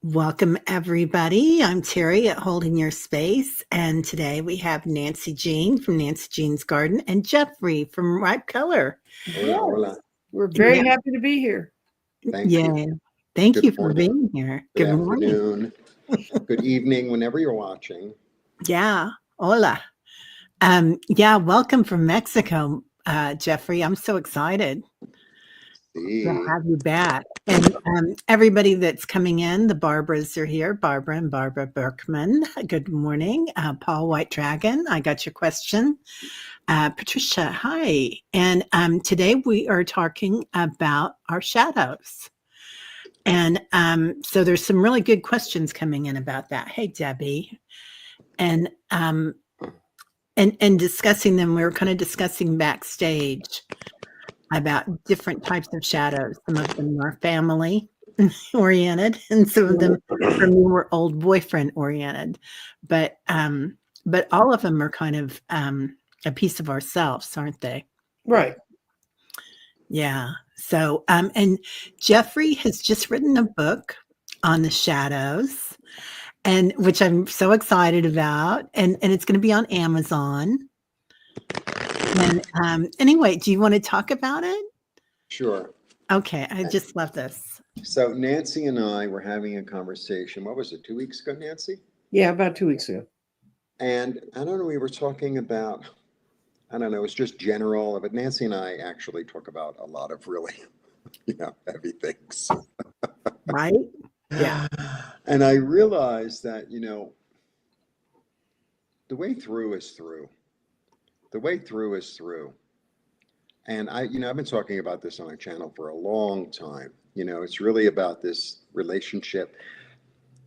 Welcome, everybody. I'm Terry at Holding Your Space, and today we have Nancy Jean from Nancy Jean's Garden and Jeffrey from Ripe Color. Hola, hola. We're very Yeah. happy to be here. Thank Yay. you. Thank Good you for morning. being here. Good morning. afternoon. Good evening, whenever you're watching. Yeah. Hola. Welcome from Mexico, Jeffrey. I'm so excited to have you back. And everybody that's coming in, the Barbaras are here, Barbara and Barbara Berkman. Good morning. Paul White Dragon, I got your question. Patricia, hi. And today we are talking about our shadows. And so there's some really good questions coming in about that. Hey, Debbie. And discussing them, we were kind of discussing backstage about different types of shadows. Some of them are family oriented, and some of them for me were old boyfriend oriented. But all of them are kind of a piece of ourselves, aren't they? Right. Yeah. So and Jeffrey has just written a book on the shadows, and which I'm so excited about, and it's going to be on Amazon. And anyway, do you want to talk about it? Sure. Okay, I just love this. So Nancy and I were having a conversation. What was it, 2 weeks ago, Nancy? Yeah, about 2 weeks ago. And I don't know, we were talking about, I don't know, it was just general, but Nancy and I actually talk about a lot of really, heavy things. Right? Yeah. And I realized that, the way through is through. The way through is through. And I've been talking about this on my channel for a long time. It's really about this relationship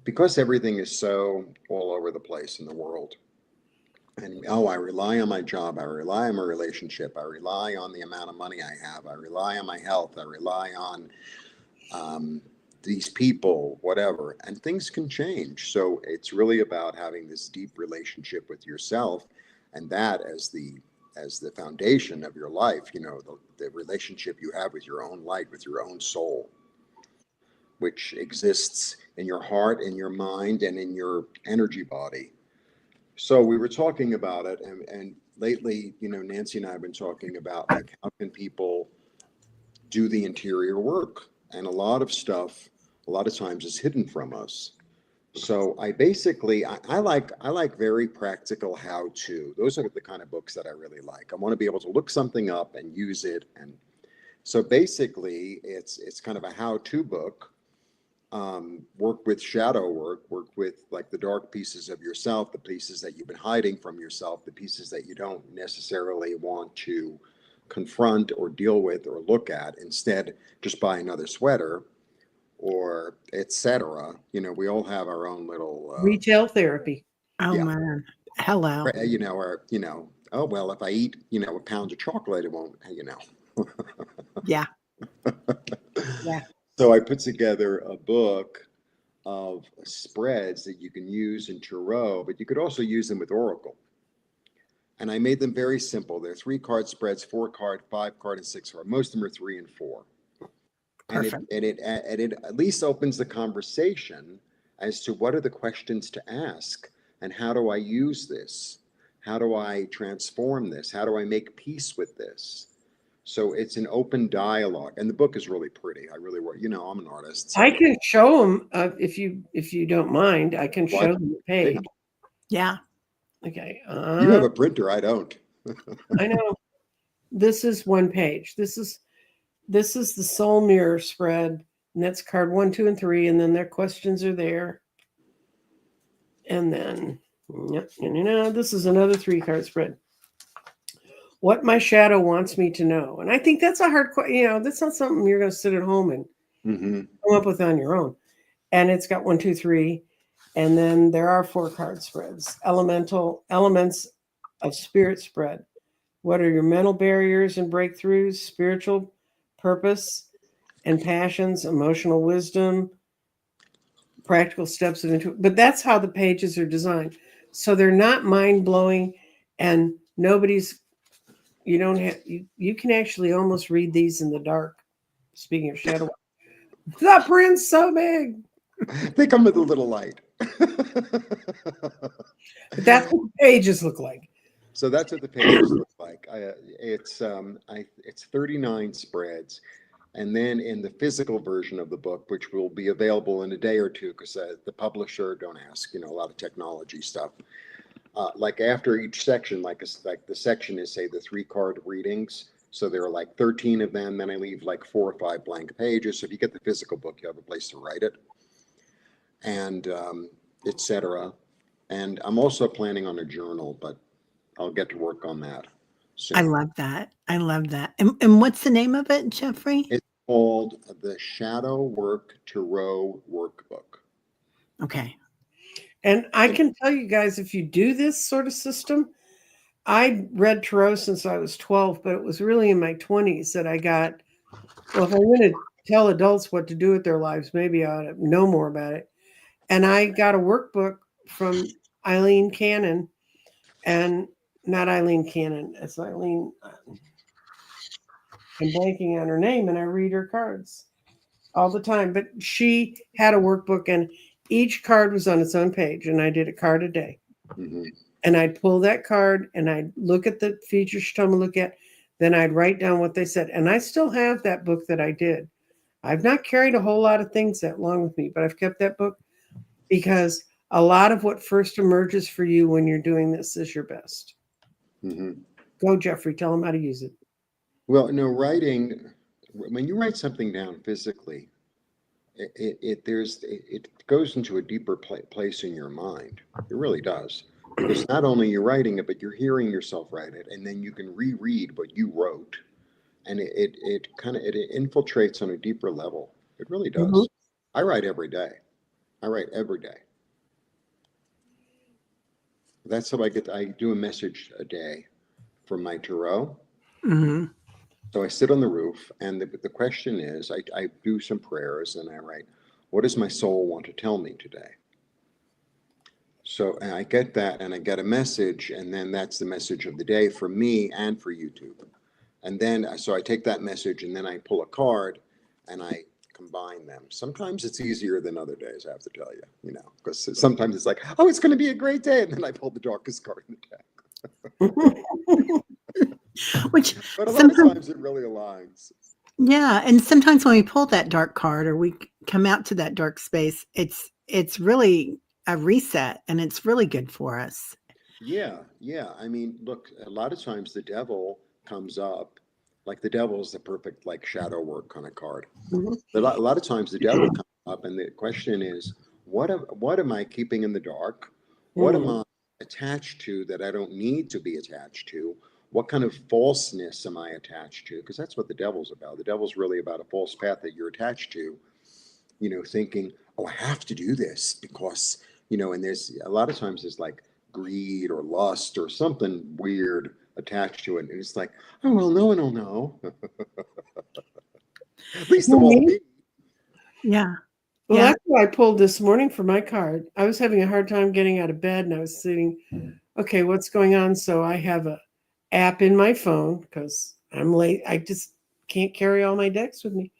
because everything is so all over the place in the world. And I rely on my job. I rely on my relationship. I rely on the amount of money I have. I rely on my health. I rely on these people, whatever. And things can change. So it's really about having this deep relationship with yourself, and that as the foundation of your life, the relationship you have with your own light, with your own soul, which exists in your heart, in your mind, and in your energy body. So we were talking about it, and lately, Nancy and I have been talking about, like, how can people do the interior work? And a lot of stuff, a lot of times, is hidden from us. So I like very practical how to. Those are the kind of books that I really like. I want to be able to look something up and use it. And so basically it's kind of a how-to book. Work with shadow work with, like, the dark pieces of yourself, the pieces that you've been hiding from yourself, the pieces that you don't necessarily want to confront or deal with or look at. Instead, just buy another sweater or etc. We all have our own little Retail therapy. Oh, yeah. man. Hello. Or oh well, if I eat a pound of chocolate, it won't. Yeah. Yeah. So I put together a book of spreads that you can use in tarot, but you could also use them with Oracle. And I made them very simple. They're 3-card spreads, 4-card, 5-card, and 6-card. Most of them are 3 and 4. Perfect. And it at least opens the conversation as to what are the questions to ask, and how do I use this? How do I transform this? How do I make peace with this? So it's an open dialogue, and the book is really pretty. I really work. I'm an artist. So. I can show them if you don't mind. I can show them the page. Yeah. Okay. You have a printer. I don't. I know. This is one page. This is the soul mirror spread, and that's card 1, 2, and 3, and then their questions are there. And then, this is another 3-card spread. What my shadow wants me to know. And I think that's a hard question. That's not something you're going to sit at home and come up with on your own. And it's got 1, 2, 3. And then there are 4-card spreads. Elements of spirit spread. What are your mental barriers and breakthroughs, spiritual purpose and passions, emotional wisdom, practical steps of intuition. But that's how the pages are designed. So they're not mind-blowing, and you can actually almost read these in the dark. Speaking of shadow, the print's so big. They come with a little light. But that's what the pages look like. So that's what the pages look like. It's 39 spreads. And then in the physical version of the book, which will be available in a day or two, because the publisher, don't ask, a lot of technology stuff. Like after each section, like the section is, say, the 3-card readings. So there are like 13 of them. Then I leave like 4 or 5 blank pages. So if you get the physical book, you have a place to write it, and etc. And I'm also planning on a journal, but I'll get to work on that soon. I love that. I love that. And what's the name of it, Jeffrey? It's called the Shadowwork Tarot Workbook. Okay. And I can tell you guys, if you do this sort of system, I read tarot since I was 12, but it was really in my 20s that I got, well, if I'm going to tell adults what to do with their lives, maybe I ought to know more about it. And I got a workbook from Eileen Cannon, and not Eileen Cannon, it's Eileen. I'm blanking on her name, and I read her cards all the time. But she had a workbook, and each card was on its own page, and I did a card a day. Mm-hmm. And I'd pull that card, and I'd look at the features she told me to look at. Then I'd write down what they said. And I still have that book that I did. I've not carried a whole lot of things that long with me, but I've kept that book because a lot of what first emerges for you when you're doing this is your best. Mm-hmm. Go, Jeffrey. Tell them how to use it. Well, no, writing, when you write something down physically, it goes into a deeper place in your mind. It really does. Because not only you're writing it, but you're hearing yourself write it, and then you can reread what you wrote, and it infiltrates on a deeper level. It really does. Mhm. I write every day. I write every day. That's how I do a message a day from my tarot. Mm-hmm. So I sit on the roof, and the question is, I do some prayers, and I write, what does my soul want to tell me today? So and I get that, and I get a message, and then that's the message of the day for me and for YouTube. And then, so I take that message, and then I pull a card, and I combine them. Sometimes it's easier than other days, I have to tell you, because sometimes it's like, oh, it's going to be a great day, and then I pull the darkest card in the deck. Which But a lot of times it really aligns. Yeah, and sometimes when we pull that dark card or we come out to that dark space, it's really a reset, and it's really good for us. Yeah. I mean, look, a lot of times the devil comes up, like the devil is the perfect like shadow work kind of card. Mhm. A lot of times the devil comes up, and the question is, what am I keeping in the dark? What am I attached to that I don't need to be attached to? What kind of falseness am I attached to? Because that's what the devil's about. The devil's really about a false path that you're attached to, thinking, oh, I have to do this because, and there's a lot of times there's like greed or lust or something weird attached to it. And it's like, oh, well, no one will know. Least of all me. Yeah. Well, Yeah. that's what I pulled this morning for my card. I was having a hard time getting out of bed, and I was sitting, okay, what's going on? So I have a app in my phone because I'm late. I just can't carry all my decks with me.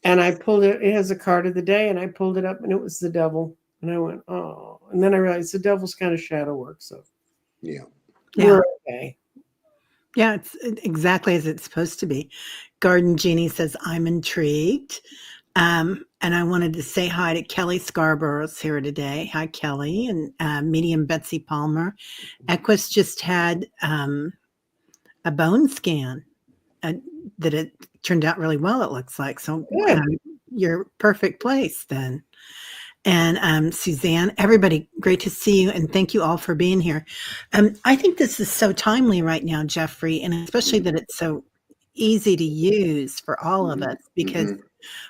And I pulled it. It has a card of the day, and I pulled it up, and it was the devil. And I went, oh. And then I realized the devil's kind of shadow work. So Yeah. we're okay. Yeah, it's exactly as it's supposed to be. Garden Genie says, I'm intrigued. And I wanted to say hi to Kelly Scarborough's here today. Hi, Kelly. And Medium Betsy Palmer. Equus just had a bone scan that it turned out really well, it looks like. So you're perfect place then. And Suzanne, everybody, great to see you. And thank you all for being here. I think this is so timely right now, Jeffrey, and especially that it's so easy to use for all of us, because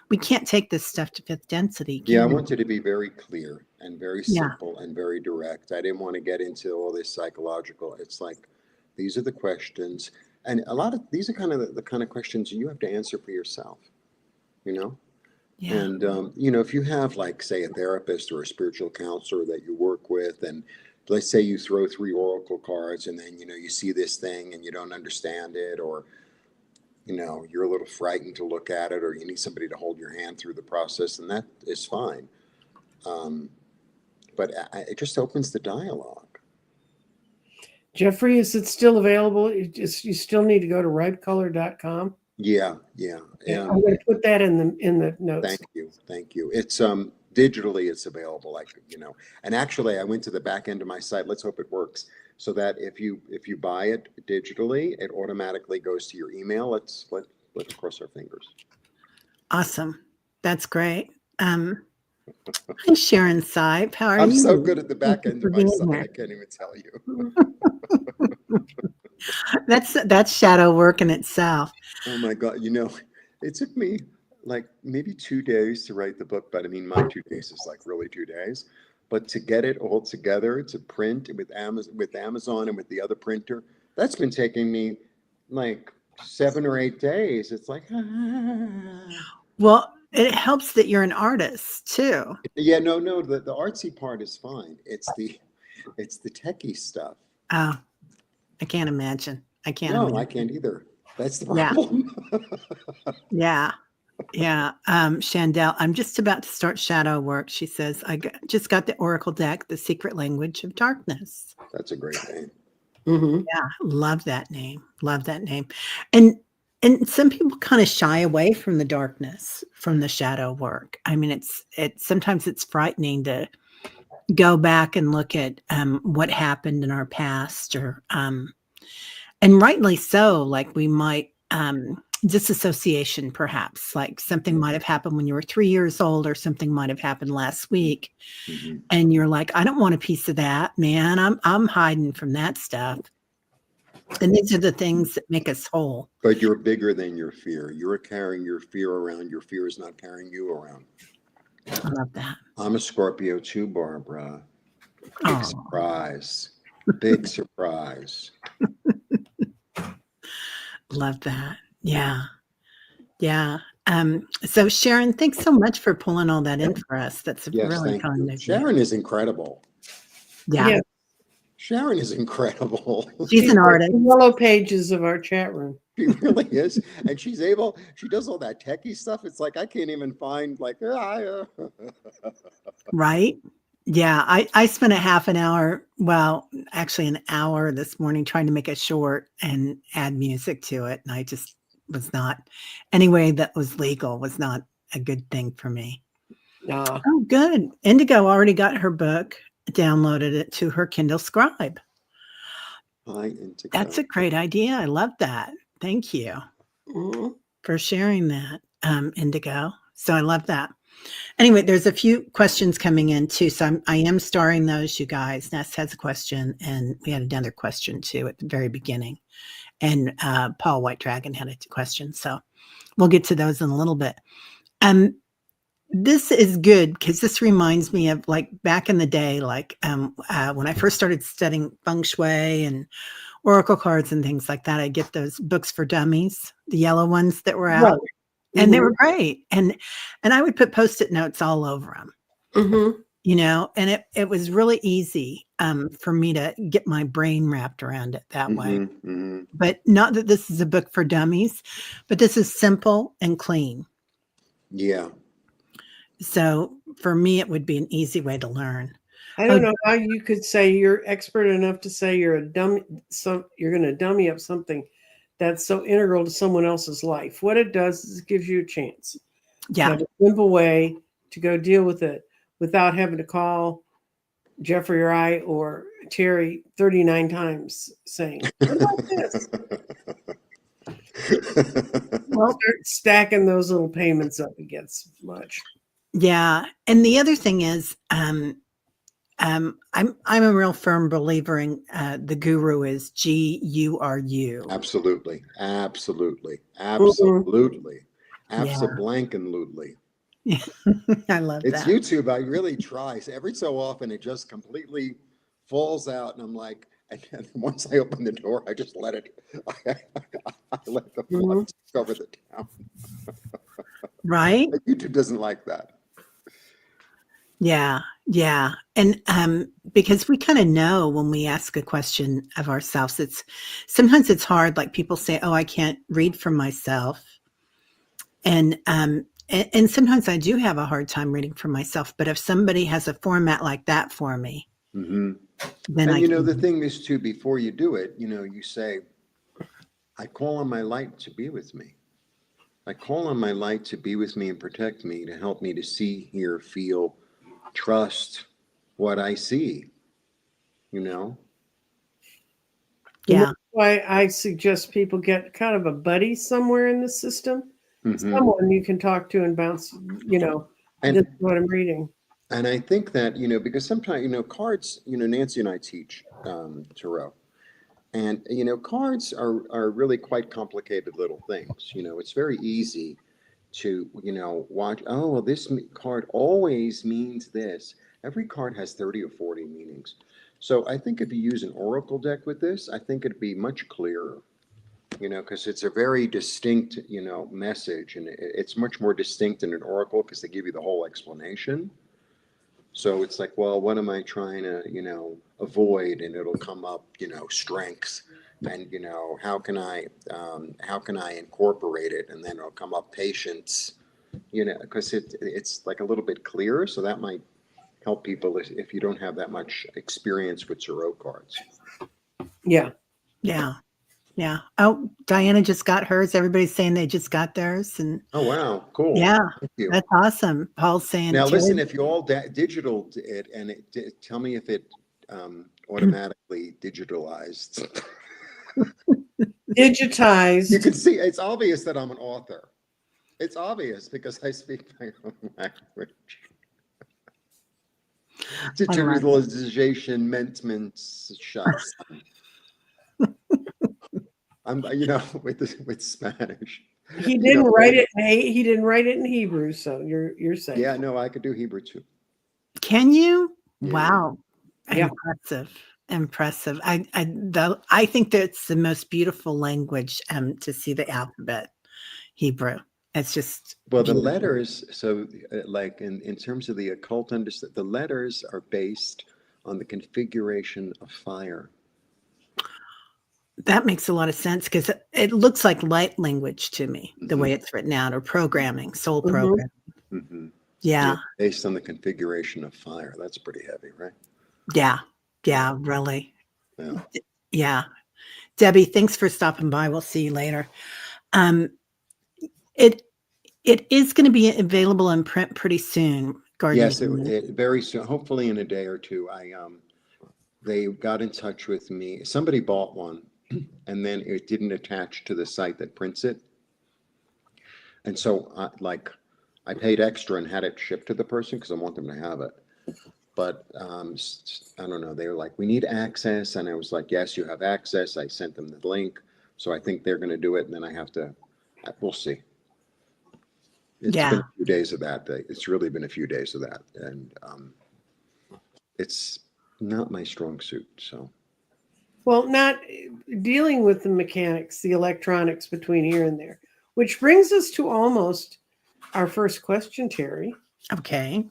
we can't take this stuff to fifth density. Yeah, I wanted to be very clear and very Yeah. simple and very direct. I didn't want to get into all this psychological. It's like, these are the questions. And a lot of these are kind of the kind of questions you have to answer for yourself, Yeah. And, if you have, like, say, a therapist or a spiritual counselor that you work with, and let's say you throw 3 oracle cards, and then, you see this thing and you don't understand it, or, you're a little frightened to look at it, or you need somebody to hold your hand through the process, and that is fine. But it just opens the dialogue. Jeffrey, is it still available? You still need to go to ripecolor.com. Yeah. I'm going to put that in the notes. Thank you. It's digitally it's available, like, and actually I went to the back end of my site. Let's hope it works, so that if you buy it digitally, it automatically goes to your email. Let's cross our fingers. Awesome. That's great. Hi, Sharon Sipe. How are you? I'm so good at the back end of my site. Here. I can't even tell you. That's shadow work in itself. Oh my God. It took me like maybe 2 days to write the book, but I mean, my 2 days is like really 2 days. But to get it all together, to print with Amazon and with the other printer, that's been taking me like 7 or 8 days. It's like, Well, it helps that you're an artist too. Yeah, no, the artsy part is fine. It's the techie stuff. Oh, I can't imagine. I can't. No, imagine. I can't either. That's the problem. Yeah. Chandel, I'm just about to start shadow work. She says, just got the Oracle deck, The Secret Language of Darkness. That's a great name. Mm-hmm. Yeah, love that name. Love that name. And some people kind of shy away from the darkness, from the shadow work. I mean, sometimes it's frightening to go back and look at what happened in our past, or and rightly so. Like we might disassociation, perhaps, like something might have happened when you were 3 years old, or something might have happened last week, and you're like, I don't want a piece of that, man. I'm hiding from that stuff. And these are the things that make us whole. But you're bigger than your fear. You're carrying your fear around. Your fear is not carrying you around. I love that. I'm a Scorpio too, Barbara. Big surprise. Big surprise. Love that. Yeah. So Sharon, thanks so much for pulling all that in for us. That's really kind of you. Sharon is incredible. Yeah. Sharon is incredible. She's an artist. The yellow pages of our chat room. She really is. And she does all that techie stuff. It's like, I can't even find Right. Yeah. I spent a half an hour, well, actually an hour this morning trying to make a short and add music to it. And I just was not, any way that was legal was not a good thing for me. No. Oh, good. Indigo already got her book, downloaded it to her Kindle Scribe. Hi, Indigo. That's a great idea. I love that. Thank you for sharing that, Indigo. So I love that. Anyway, there's a few questions coming in too. So I am starring those, you guys. Ness has a question, and we had another question too at the very beginning. And Paul White Dragon had a question. So we'll get to those in a little bit. This is good because this reminds me of like back in the day, like when I first started studying feng shui and oracle cards and things like that. I get those books for dummies, the yellow ones that were out, and they were great. And I would put Post-it notes all over them, and it was really easy for me to get my brain wrapped around it that way. But not that this is a book for dummies, but this is simple and clean. Yeah. So for me, it would be an easy way to learn. I don't know how you could say you're expert enough to say you're a dummy. You're going to dummy up something that's so integral to someone else's life. What it does is it gives you a chance. Yeah. A simple way to go deal with it without having to call Jeffrey or I or Terry 39 times saying, what about this? Well, start stacking those little payments up against much. Yeah. And the other thing is, I'm a real firm believer in the guru is GURU. Absolutely. Yeah. I love It's that. YouTube. I really try. Every so often it just completely falls out, and I'm like, and then once I open the door, I just let it. I let the flood cover the town. Right? YouTube doesn't like that. Yeah. And because we kind of know when we ask a question of ourselves, sometimes it's hard. Like people say, oh, I can't read for myself. And and sometimes I do have a hard time reading for myself, but if somebody has a format like that for me, Mm-hmm. then And I you know, can. the thing is too, before you do it, you know, you say, I call on my light to be with me. I call on my light to be with me and protect me, to help me to see, hear, feel, trust what I see, you know? And Yeah. that's why I suggest people get kind of a buddy somewhere in the system, Mm-hmm. someone you can talk to and bounce, this And is what I'm reading. and I think that, you know, because sometimes, you know, cards, you know, Nancy and I teach tarot. And, you know, cards are really quite complicated little things. You know, it's very easy to, you know, watch, oh, well, this card always means this. Every card has 30 or 40 meanings. So I think if you use an oracle deck with this, I think it'd be much clearer, you know, because it's a very distinct, you know, message. And it's much more distinct in an oracle because they give you the whole explanation. So it's like, well, what am I trying to, you know, avoid? And it'll come up, you know, strength, and you know, how can I incorporate it? And then it'll come up patience, you know, because it's like a little bit clearer. So that might help people if you don't have that much experience with tarot cards. Yeah. Yeah. Yeah. Oh, Diana just got hers. Everybody's saying they just got theirs. And Oh wow, cool. yeah, Thank you. that's awesome. Paul's saying, Now Terry, listen, if you all digital it and tell me if it automatically digitalized. You Digitized. can see it's obvious that I'm an author. It's obvious because I speak my own language. I love it. Digitalization meant shots. I'm, you know, with Spanish. He You know, didn't write it. Hey, he didn't write it in Hebrew, so you're safe. yeah, no, I could do Hebrew too. Can you? Yeah. Wow. Yeah. Impressive. Impressive. I think that's the most beautiful language to see the alphabet, Hebrew. It's just Well, the beautiful. letters, so like in terms of the occult understand, the letters are based on the configuration of fire. That makes a lot of sense because it looks like light language to me, the Mm-hmm. way it's written out, or programming, soul Mhm. programming. Mm-hmm. Yeah. Based on the configuration of fire. That's pretty heavy, right? Yeah. Yeah. Really. Yeah. Yeah. Debbie, thanks for stopping by. We'll see you later. Um, it it is going to be available in print pretty soon. Garden. Yes, it very soon, hopefully in a day or two. They got in touch with me. Somebody bought one, and then it didn't attach to the site that prints it, and so I paid extra and had it shipped to the person because I want them to have it. But I don't know. They were like, "We need access," and I was like, "Yes, you have access." I sent them the link, so I think they're going to do it, and then I have to. We'll see. It's been Yeah. a few days of that. It's really been a few days of that, and it's not my strong suit. So Well, not dealing with the mechanics, the electronics between here and there, which brings us to almost our first question, Terry. Okay.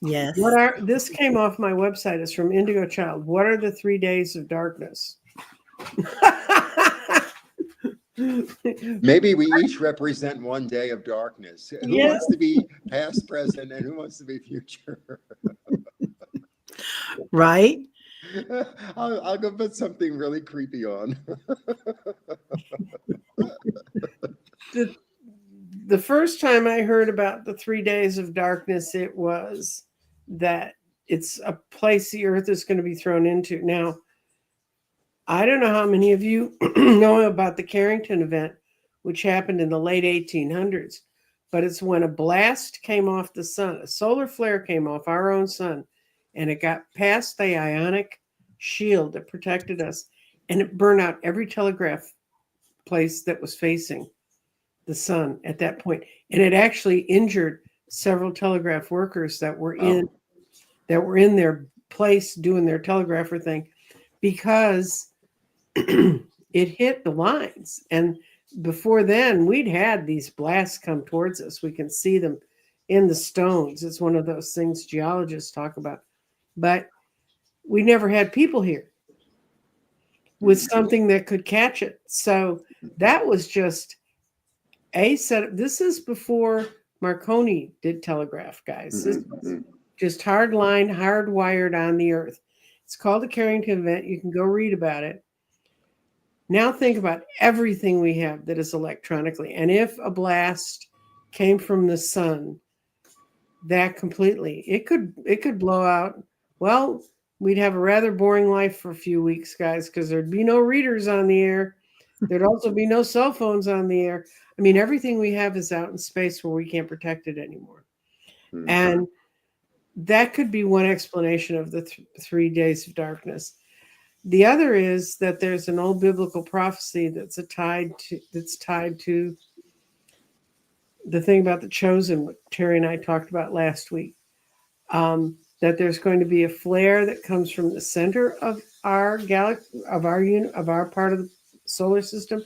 Yes. This came off my website. It's from Indigo Child. What are the 3 days of darkness? maybe we each represent one day of darkness. Who Yeah. wants to be past, present, and who wants to be future? Right. I'll go put something really creepy on. The first time I heard about the 3 days of darkness, it was that it's a place the earth is going to be thrown into. Now, I don't know how many of you know about the Carrington event, which happened in the late 1800s, but it's when a blast came off the sun, a solar flare came off our own sun, and it got past the ionic shield that protected us, and it burned out every telegraph place that was facing the sun at that point. And it actually injured several telegraph workers that were in their place doing their telegrapher thing because it hit the lines. And before then, we'd had these blasts come towards us. We can see them in the stones. It's one of those things geologists talk about. But we never had people here with something that could catch it. So that was just a setup. This is before Marconi did telegraph, guys. This Mm-hmm. was just hardwired on the earth. It's called the Carrington event. You can go read about it. Now think about everything we have that is electronically. And if a blast came from the sun, that completely, it could blow out. Well, we'd have a rather boring life for a few weeks, guys, because there'd be no readers on the air. There'd also be no cell phones on the air. I mean, everything we have is out in space where we can't protect it anymore. Mm-hmm. And that could be one explanation of the 3 days of darkness. The other is that there's an old biblical prophecy that's tied to the thing about the chosen, what Terry and I talked about last week. That there's going to be a flare that comes from the center of our galaxy, of our part of the solar system,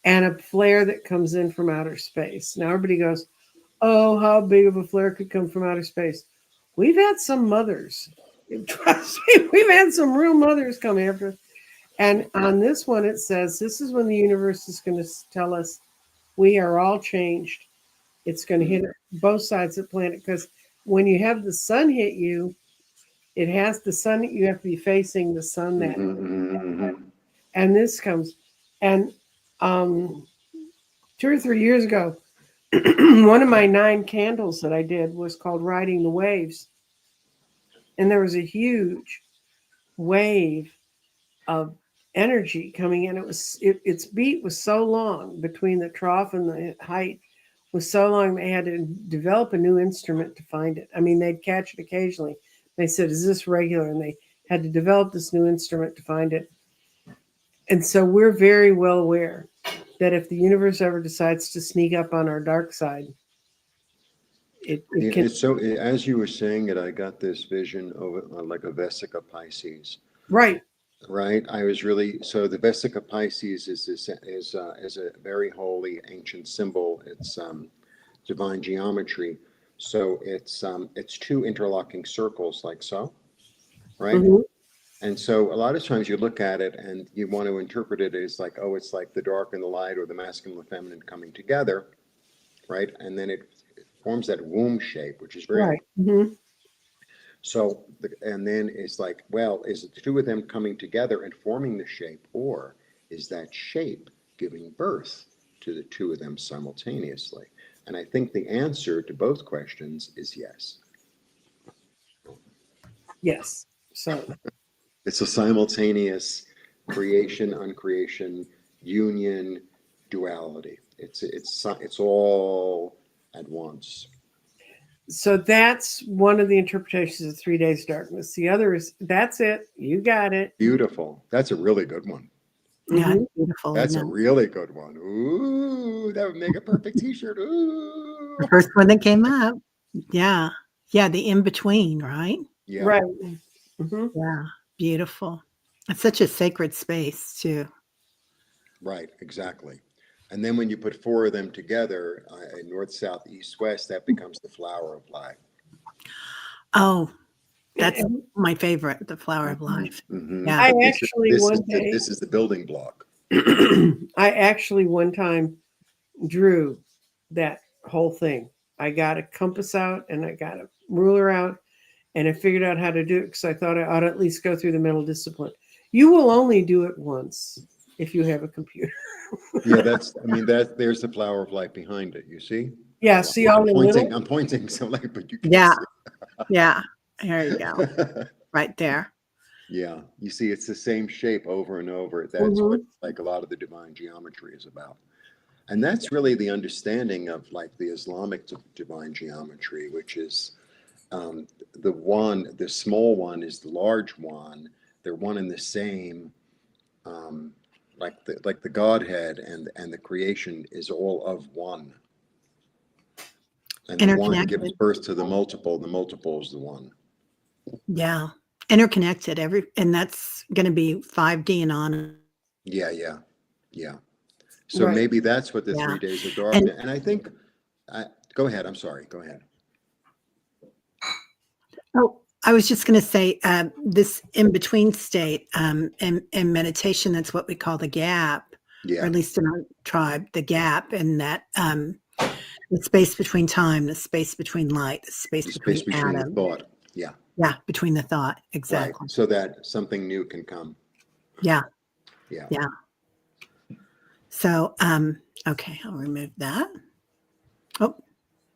and a flare that comes in from outer space. Now everybody goes, "Oh, how big of a flare could come from outer space?" We've had some mothers. Trust me, we've had some real mothers come after us. And on this one, it says this is when the universe is going to tell us we are all changed. It's going to hit both sides of the planet, because when you have the sun hit you, it has the sun. You have to be facing the sun. That and this comes, and 2 or 3 years ago, one of my 9 candles that I did was called "Riding the Waves," and there was a huge wave of energy coming in. Its beat was so long between the trough and the height was so long they had to develop a new instrument to find it. I mean, they'd catch it occasionally. They said, "Is this regular?" And they had to develop this new instrument to find it. And so we're very well aware that if the universe ever decides to sneak up on our dark side, it can. It's so, as you were saying it, I got this vision of like a Vesica Pisces. Right. Right. I was really, so the Vesica Pisces is a very holy ancient symbol. It's divine geometry. So it's 2 interlocking circles like so, right? Mhm. And so a lot of times you look at it and you want to interpret it as like, oh, it's like the dark and the light, or the masculine and the feminine coming together, right? And then it forms that womb shape, which is very Right. Mhm. So, and then it's like, well, is it the 2 of them coming together and forming the shape, or is that shape giving birth to the 2 of them simultaneously? And I think the answer to both questions is yes. Yes. So It's a simultaneous creation, uncreation, union, duality. It's all at once. So that's one of the interpretations of 3 days darkness. The other is that's it. You got it. Beautiful. That's a really good one. Yeah, Mhm. beautiful. That's a isn't it? really good one. Ooh, that would make a perfect t-shirt. Ooh. The first one that came up. Yeah. Yeah, the in between, right? Yeah. Right. Mhm. Yeah. Beautiful. It's such a sacred space, too. Right, exactly. And then when you put 4 of them together, north, south, east, west, that becomes the flower of life. Oh, that's my favorite, the flower of life. Mm-hmm. Yeah. I actually one day, This is the building block. I actually one time drew that whole thing. I got a compass out and I got a ruler out, and I figured out how to do it because I thought I ought to at least go through the mental discipline. You will only do it once if you have a computer. Yeah, there's the flower of life behind it. You see? Yeah, see all the little. I'm pointing so like, but you can Yeah. see. Yeah. There you go. Right there. Yeah, you see, it's the same shape over and over. That's Mhm. what like a lot of the divine geometry is about. And that's really the understanding of like the Islamic divine geometry, which is the small one is the large one. They're one and the same, like the Godhead and the creation is all of one. And the one gives Interconnected. birth to the multiple is the one. Yeah. Interconnected. And that's going to be 5D and on. Yeah. So Right. maybe that's what the Yeah. 3 days of darkness. And I think, go ahead. I'm sorry. Go ahead. Oh, I was just going to say this in between state in meditation, that's what we call the gap, or Yeah. at least in our tribe, the gap, and that The space between time, the space between light, the space The between space between the atom. thought. Yeah. Yeah, between the thought. Right. Exactly. So that something new can come. Yeah. Yeah. Yeah. So, okay, I'll remove that. Oh,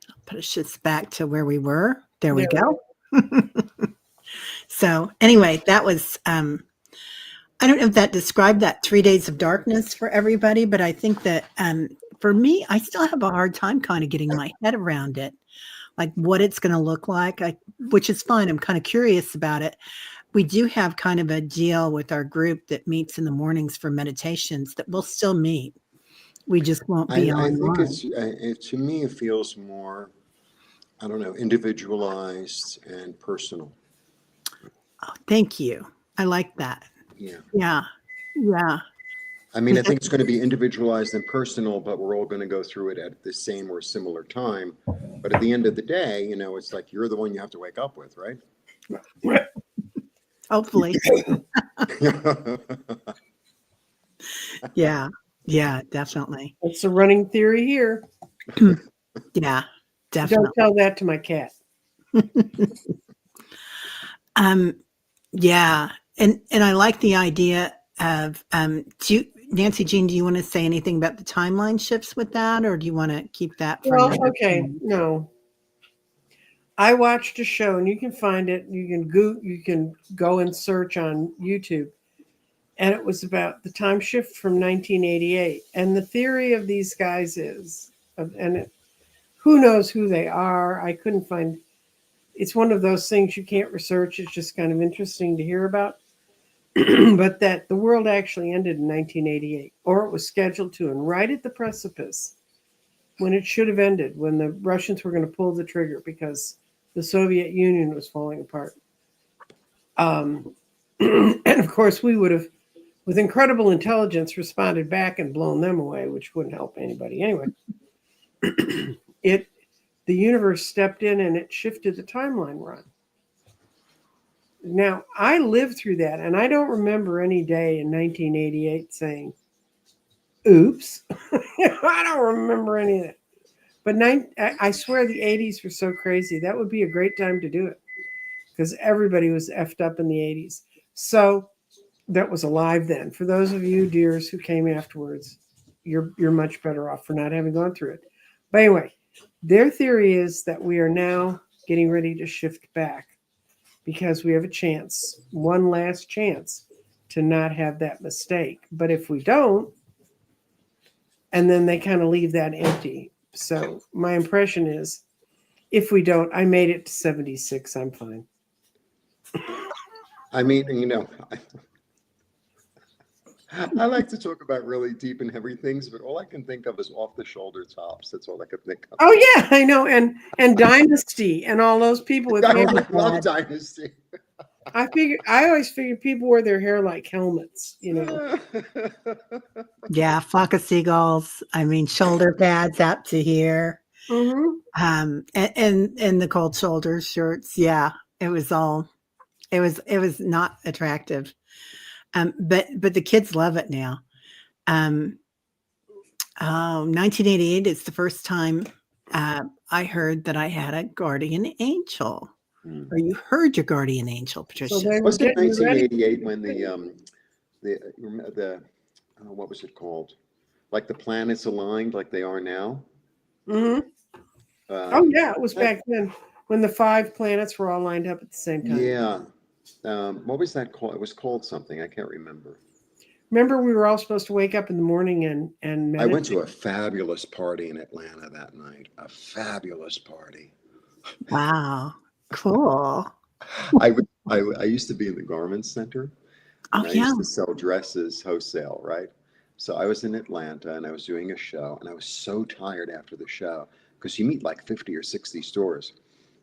I'll put a shits back to where we were. There we go. So anyway, that was, I don't know if that described that 3 days of darkness for everybody, but I think that for me, I still have a hard time kind of getting my head around it, like what it's going to look like, which is fine. I'm kind of curious about it. We do have kind of a deal with our group that meets in the mornings for meditations that we'll still meet. We just won't be I think online. to me, it feels more, I don't know, individualized and personal. Oh, thank you. I like that. Yeah. Yeah. Yeah. I mean, I think it's going to be individualized and personal, but we're all going to go through it at the same or similar time. But at the end of the day, you know, it's like you're the one you have to wake up with, right? Hopefully. Yeah. Yeah, definitely. It's a running theory here. Yeah, definitely. Don't tell that to my cat. Yeah. And I like the idea of Nancy Jean, do you want to say anything about the timeline shifts with that, or do you want to keep that for Well, another okay, time? no. I watched a show, and you can find it. You can go and search on YouTube, and it was about the time shift from 1988. And the theory of these guys is, who knows who they are? I couldn't find. It's one of those things you can't research. It's just kind of interesting to hear about. But that the world actually ended in 1988, or it was scheduled to, and right at the precipice when it should have ended, when the Russians were going to pull the trigger because the Soviet Union was falling apart. And of course, we would have, with incredible intelligence, responded back and blown them away, which wouldn't help anybody anyway. The universe stepped in and it shifted the timeline run. Now, I lived through that, and I don't remember any day in 1988 saying, oops. I don't remember any of that. But I swear the 80s were so crazy. That would be a great time to do it because everybody was effed up in the 80s. So that was alive then. For those of you dears who came afterwards, you're much better off for not having gone through it. But anyway, their theory is that we are now getting ready to shift back because we have a chance, one last chance, to not have that mistake. But if we don't, and then they kind of leave that empty. So my impression is, if we don't, I made it to 76. I'm fine. I mean, you know, I like to talk about really deep and heavy things, but all I can think of is off the shoulder tops. That's all I can think of. Oh yeah, I know, and Dynasty and all those people with hair. I love Dynasty. I always figured people wear their hair like helmets, you know. Yeah, flock of seagulls. I mean, shoulder pads out to here. Mm-hmm. And the cold shoulder shirts. Yeah, it was not attractive. But the kids love it now. 1988 is the first time I heard that I had a guardian angel. Or you heard your guardian angel, Patricia. So they were Was it getting ready. 1988 when the what was it called? Like the planets aligned like they are now? Mm-hmm. Oh yeah, it was back then when the 5 planets were all lined up at the same time. Yeah. What was that called? It was called something. I can't remember. Remember, we were all supposed to wake up in the morning and meditate? I went to a fabulous party in Atlanta that night. A fabulous party. Wow, cool. I used to be in the garment center. Oh, And I yeah. used to sell dresses wholesale, right? So I was in Atlanta and I was doing a show, and I was so tired after the show because you meet like 50 or 60 stores.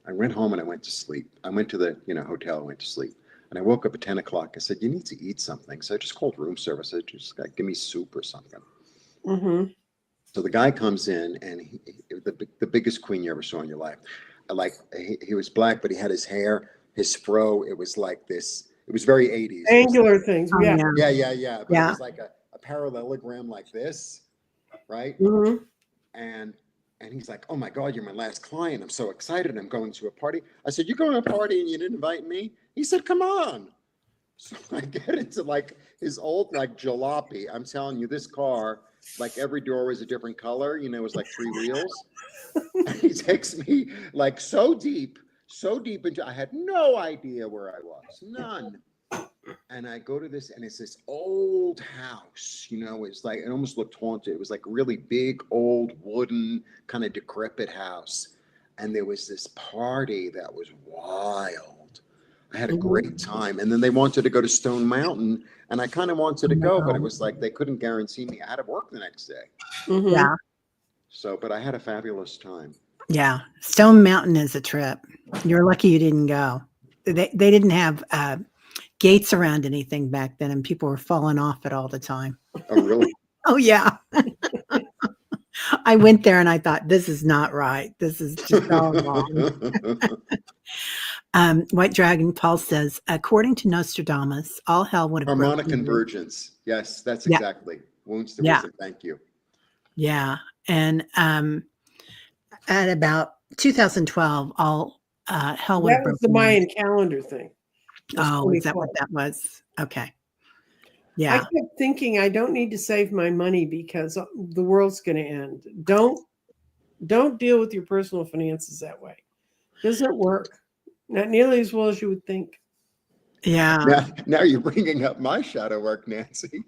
I went home and I went to sleep. I went to the hotel and went to sleep. And I woke up at 10 o'clock. I said, you need to eat something. So I just called room service. I said, just give me soup or something. Mm-hmm. So the guy comes in, and the biggest queen you ever saw in your life. Like he was black, but he had his hair, his fro. It was like this. It was very 80s. Angular things, Oh, yeah. Yeah. But it was like a parallelogram like this, right? Mm-hmm. And And he's like, oh my God, you're my last client. I'm so excited. I'm going to a party. I said, you're going to a party and you didn't invite me? He said, come on. So I get into like his old like jalopy. I'm telling you, this car, like every door was a different color. You know, it was like three wheels. And he takes me like so deep into, I had no idea where I was, none. And I go to this, and it's this old house. You know, it's like it almost looked haunted. It was like a really big, old, wooden, kind of decrepit house. And there was this party that was wild. I had a great time. And then they wanted to go to Stone Mountain, and I kind of wanted to Oh my go, but it God. was like they couldn't guarantee me I had to work the next day. Mhm. Yeah. So, but I had a fabulous time. Yeah. Stone Mountain is a trip. You're lucky you didn't go. They didn't have gates around anything back then, and people were falling off it all the time. Oh, really? Oh, yeah. I went there and I thought, this is not right. This is just all wrong. White Dragon Paul says, according to Nostradamus, all hell would have Harmonic broken loose. convergence. Yes, that's Yeah. exactly. Wounds to Yeah. wisdom. Thank you. Yeah. And at about 2012, all hell would have That was the broken loose. Mayan calendar thing. That's Oh, is that 24. what that was? Okay. I Yeah. kept thinking I don't need to save my money because the world's going to end. Don't deal with your personal finances that way. Doesn't work. Not nearly as well as you would think. Yeah. Now you're bringing up my shadow work, Nancy.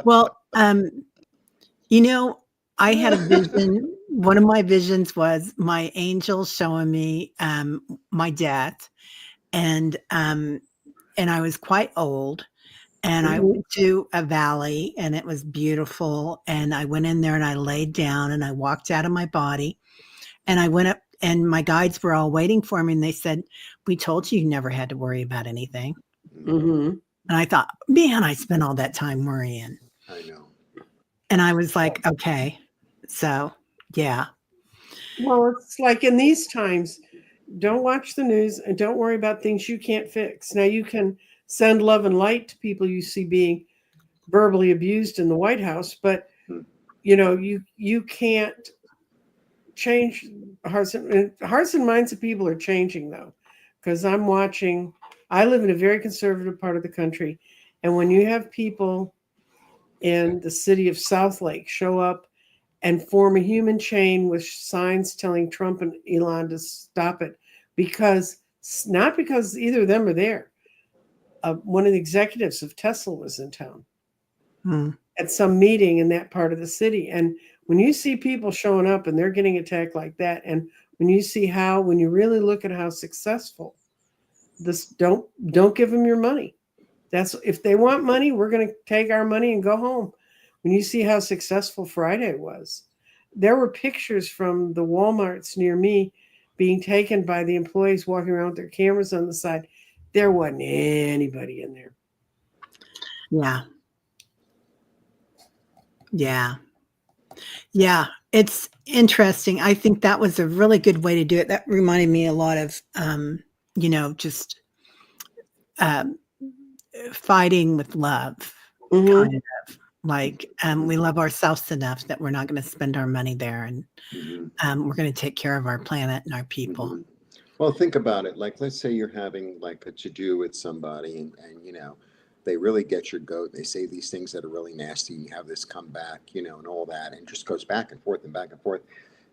Well, you know, I had a vision. One of my visions was my angel showing me my death, and I was quite old, and I went to a valley, and it was beautiful, and I went in there and I laid down and I walked out of my body, and I went up, and my guides were all waiting for me, and they said, "We told you never had to worry about anything." Mm-hmm. And I thought, man, I spent all that time worrying. I know. And I was like, okay. So, yeah. Well, it's like in these times, don't watch the news and don't worry about things you can't fix. Now, you can send love and light to people you see being verbally abused in the White House, but you can't change hearts and minds of people are changing, though, because I'm watching. I live in a very conservative part of the country, and when you have people in the city of Southlake show up and form a human chain with signs telling Trump and Elon to stop it, not because either of them are there. One of the executives of Tesla was in town at some meeting in that part of the city. And when you see people showing up and they're getting attacked like that, and when you really look at how successful this, don't give them your money. That's if they want money, we're going to take our money and go home. When you see how successful Friday was, there were pictures from the Walmarts near me being taken by the employees walking around with their cameras on the side. There wasn't anybody in there. Yeah. Yeah. Yeah. It's interesting. I think that was a really good way to do it. That reminded me a lot of, just fighting with love. Mm-hmm. Kind of like we love ourselves enough that we're not going to spend our money there, and we're going to take care of our planet and our people. Well, think about it. Like, let's say you're having like a to-do with somebody, and they really get your goat. They say these things that are really nasty, and you have this come back, and all that, and just goes back and forth and back and forth.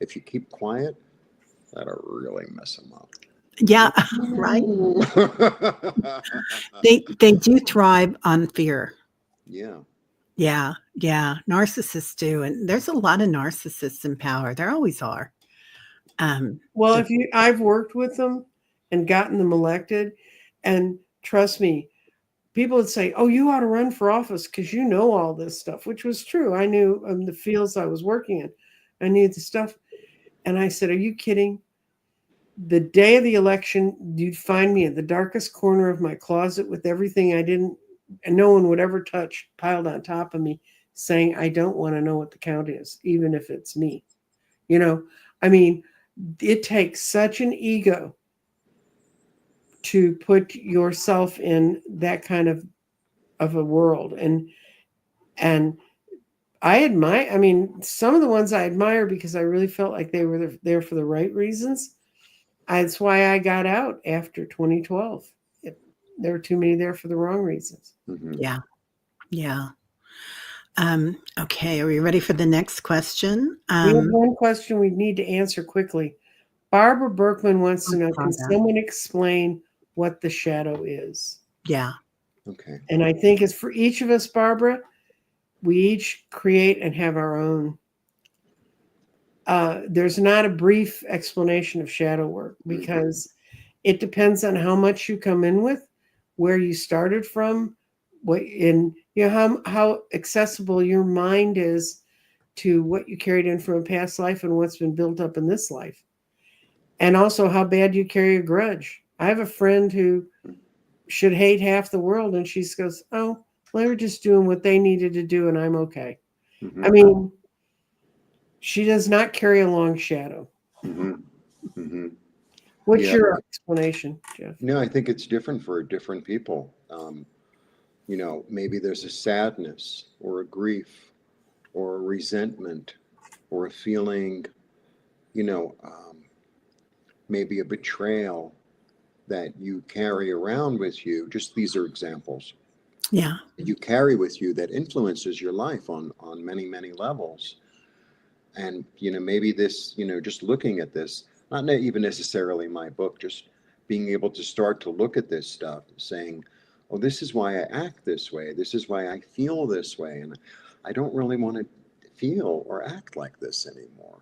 If you keep quiet, that'll really mess them up. Yeah, right. They do thrive on fear. Yeah. Yeah, yeah. Narcissists do, and there's a lot of narcissists in power. There always are. Well, I've worked with them and gotten them elected, and trust me, people would say, "Oh, you ought to run for office because you know all this stuff," which was true. I knew the fields I was working in. I knew the stuff, and I said, "Are you kidding?" The day of the election, you'd find me in the darkest corner of my closet with everything and no one would ever touch piled on top of me, saying, "I don't want to know what the count is, even if it's me." I mean, it takes such an ego to put yourself in that kind of a world. And I admire, I mean, some of the ones I admire because I really felt like they were there for the right reasons. That's why I got out after 2012. There were too many there for the wrong reasons. Mm-hmm. Yeah. Yeah. Okay. Are we ready for the next question? We have one question we need to answer quickly. Barbara Berkman wants to know, can someone explain what the shadow is? Yeah. Okay. And I think it's for each of us, Barbara, we each create and have our own. There's not a brief explanation of shadow work because it depends on how much you come in with, where you started from, what in how accessible your mind is to what you carried in from a past life and what's been built up in this life. And also how bad you carry a grudge. I have a friend who should hate half the world, and she goes, "Oh, well, they were just doing what they needed to do, and I'm okay." Mm-hmm. I mean, she does not carry a long shadow. Mm-hmm. Mm-hmm. What's your explanation, Jeff? No, I think it's different for different people. Maybe there's a sadness or a grief or a resentment or a feeling, maybe a betrayal that you carry around with you. Just these are examples. Yeah. You carry with you that influences your life on many, many levels. And, maybe this, just looking at this, not even necessarily my book, just being able to start to look at this stuff, saying, oh, this is why I act this way. This is why I feel this way. And I don't really want to feel or act like this anymore.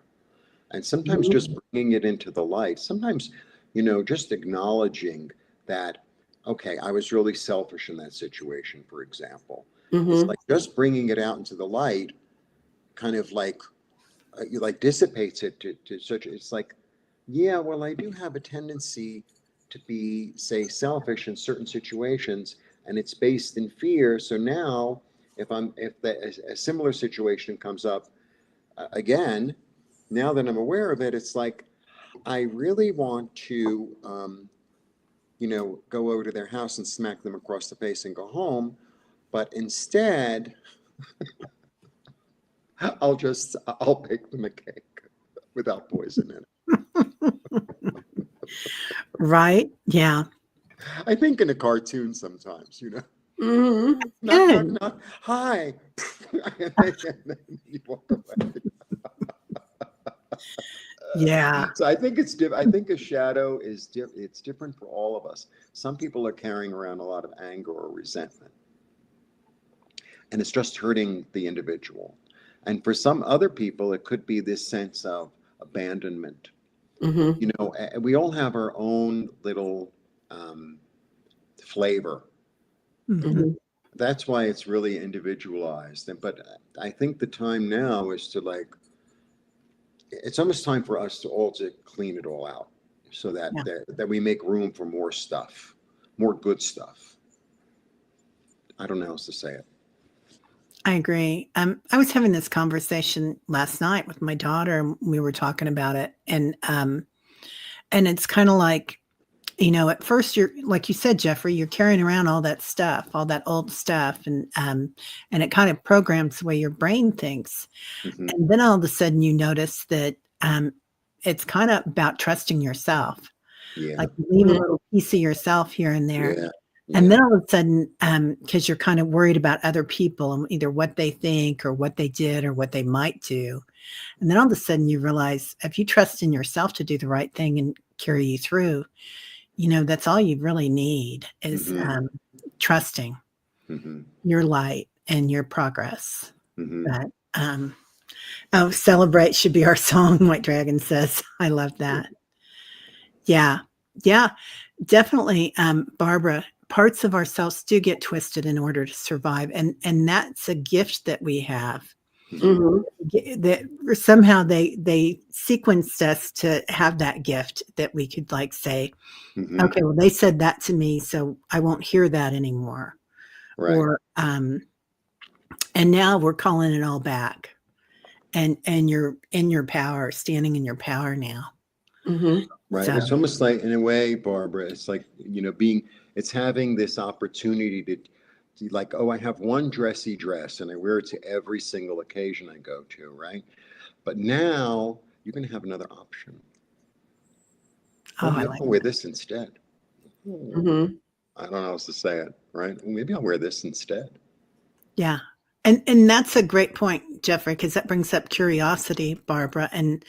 And sometimes just bringing it into the light, sometimes, just acknowledging that, okay, I was really selfish in that situation, for example. It's like just bringing it out into the light kind of like, dissipates it to such, it's like, yeah, well, I do have a tendency to be, say, selfish in certain situations, and it's based in fear. So now, if a similar situation comes up again, now that I'm aware of it, it's like I really want to, go over to their house and smack them across the face and go home, but instead, I'll bake them a cake without poison in it. Right. Yeah. I think in a cartoon sometimes, Mm-hmm. Knock. Hi. And then you walk away. Yeah. So I think it's I think a shadow is it's different for all of us. Some people are carrying around a lot of anger or resentment, and it's just hurting the individual. And for some other people, it could be this sense of abandonment. We all have our own little flavor. Mhm. That's why it's really individualized. But I think the time now is to it's almost time for us to clean it all out, so that Yeah. that we make room for more stuff, more good stuff. I don't know how else to say it. I agree. I was having this conversation last night with my daughter, and we were talking about it, and it's kind of like, at first you're like you said, Jeffrey, you're carrying around all that stuff, all that old stuff, and it kind of programs the way your brain thinks, Mm-hmm. and then all of a sudden you notice that it's kind of about trusting yourself. Yeah. Like you leave a little piece of yourself here and there. Yeah. And then all of a sudden, because you're kind of worried about other people and either what they think or what they did or what they might do. And then all of a sudden you realize if you trust in yourself to do the right thing and carry you through, that's all you really need is trusting your light and your progress. But, celebrate should be our song, White Dragon says. I love that. Yeah. Yeah. Definitely, Barbara, parts of ourselves do get twisted in order to survive, and that's a gift that we have. That somehow they sequenced us to have that gift that we could say, okay, well, they said that to me, so I won't hear that anymore. Right. Or and now we're calling it all back, and you're in your power, standing in your power now. Right. So, It's almost like, in a way, Barbara, it's like, it's having this opportunity like, oh, I have one dressy dress and I wear it to every single occasion I go to, right? But now you can have another option. Oh, Oh, I maybe like I'll wear this instead. Mm-hmm. I don't know how else to say it, right? Maybe I'll wear this instead. Yeah. And that's a great point, Jeffrey, because that brings up curiosity, Barbara. And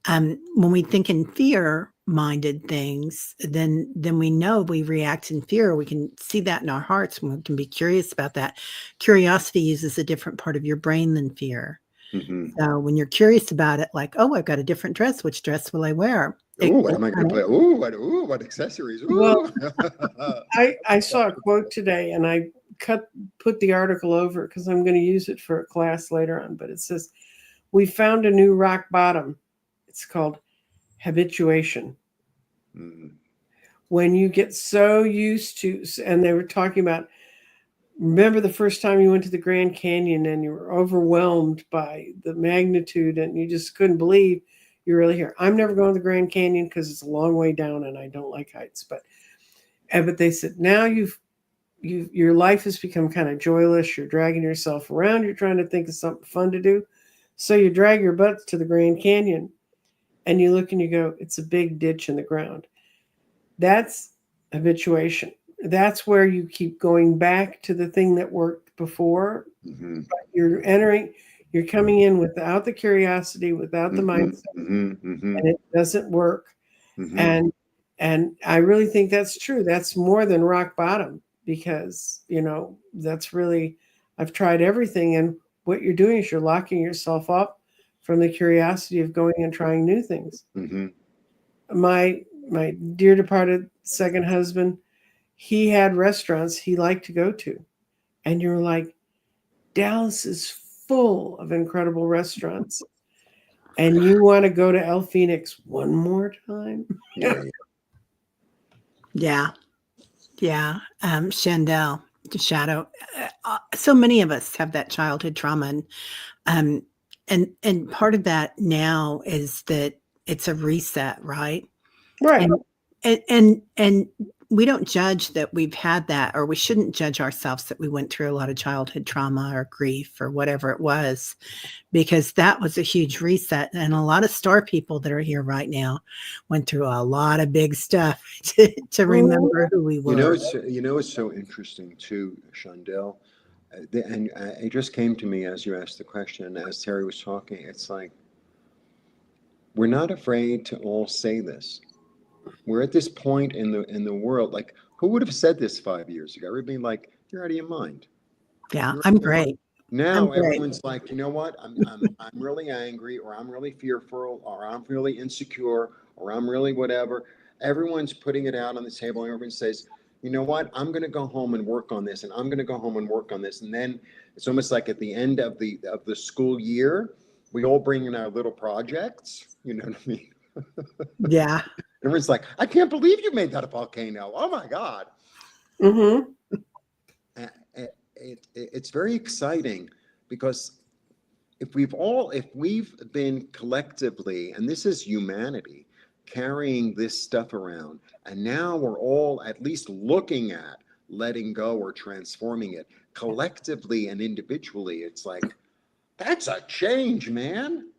when we think in fear-minded things, then we know we react in fear. We can see that in our hearts, and we can be curious about that. Curiosity uses a different part of your brain than fear. Mm-hmm. So when you're curious about it, like, oh, I've got a different dress. Which dress will I wear? Ooh, what am I going to play? What accessories? Well, Ooh. I saw a quote today, and I put the article over because I'm going to use it for a class later on. But it says, "We found a new rock bottom. It's called habituation. Mm. When you get so used to," and they were talking about, remember the first time you went to the Grand Canyon and you were overwhelmed by the magnitude and you just couldn't believe you're really here. I'm never going to the Grand Canyon because it's a long way down and I don't like heights. But they said now your life has become kind of joyless. You're dragging yourself around. You're trying to think of something fun to do. So you drag your butts to the Grand Canyon and you look and you go, it's a big ditch in the ground. That's habituation. That's where you keep going back to the thing that worked before. Mm-hmm. You're coming in without the curiosity, without the mindset, Mm-hmm. Mm-hmm. and it doesn't work. Mm-hmm. And I really think that's true. That's more than rock bottom because, that's really, I've tried everything. And what you're doing is you're locking yourself up from the curiosity of going and trying new things. Mm-hmm. My dear departed second husband, he had restaurants he liked to go to. And you're like, Dallas is full of incredible restaurants. And you want to go to El Phoenix one more time? Yeah. Yeah. Yeah. Chandel, Shadow. So many of us have that childhood trauma. Um, and part of that now is that it's a reset, right? Right. And we don't judge that we've had that, or we shouldn't judge ourselves that we went through a lot of childhood trauma or grief or whatever it was, because that was a huge reset. And a lot of star people that are here right now went through a lot of big stuff to remember who we were. It's so interesting too, Shondell. And it just came to me as you asked the question, as Terry was talking. It's like we're not afraid to all say this. We're at this point in the world. Like, who would have said this 5 years ago? Everybody like, you're out of your mind. Yeah, You're out I'm of your mind. great. I'm Now great. everyone's like, you know what? I'm really angry, or I'm really fearful, or I'm really insecure, or I'm really whatever. Everyone's putting it out on the table, and everyone says, you know what? I'm going to go home and work on this, and I'm going to go home and work on this, and then it's almost like at the end of the school year, we all bring in our little projects. You know what I mean? Yeah. Everyone's like, I can't believe you made that a volcano. Oh my God. Mm-hmm. It's very exciting because if we've been collectively, and this is humanity, carrying this stuff around, and now we're all at least looking at letting go or transforming it collectively and individually, it's like, that's a change, man.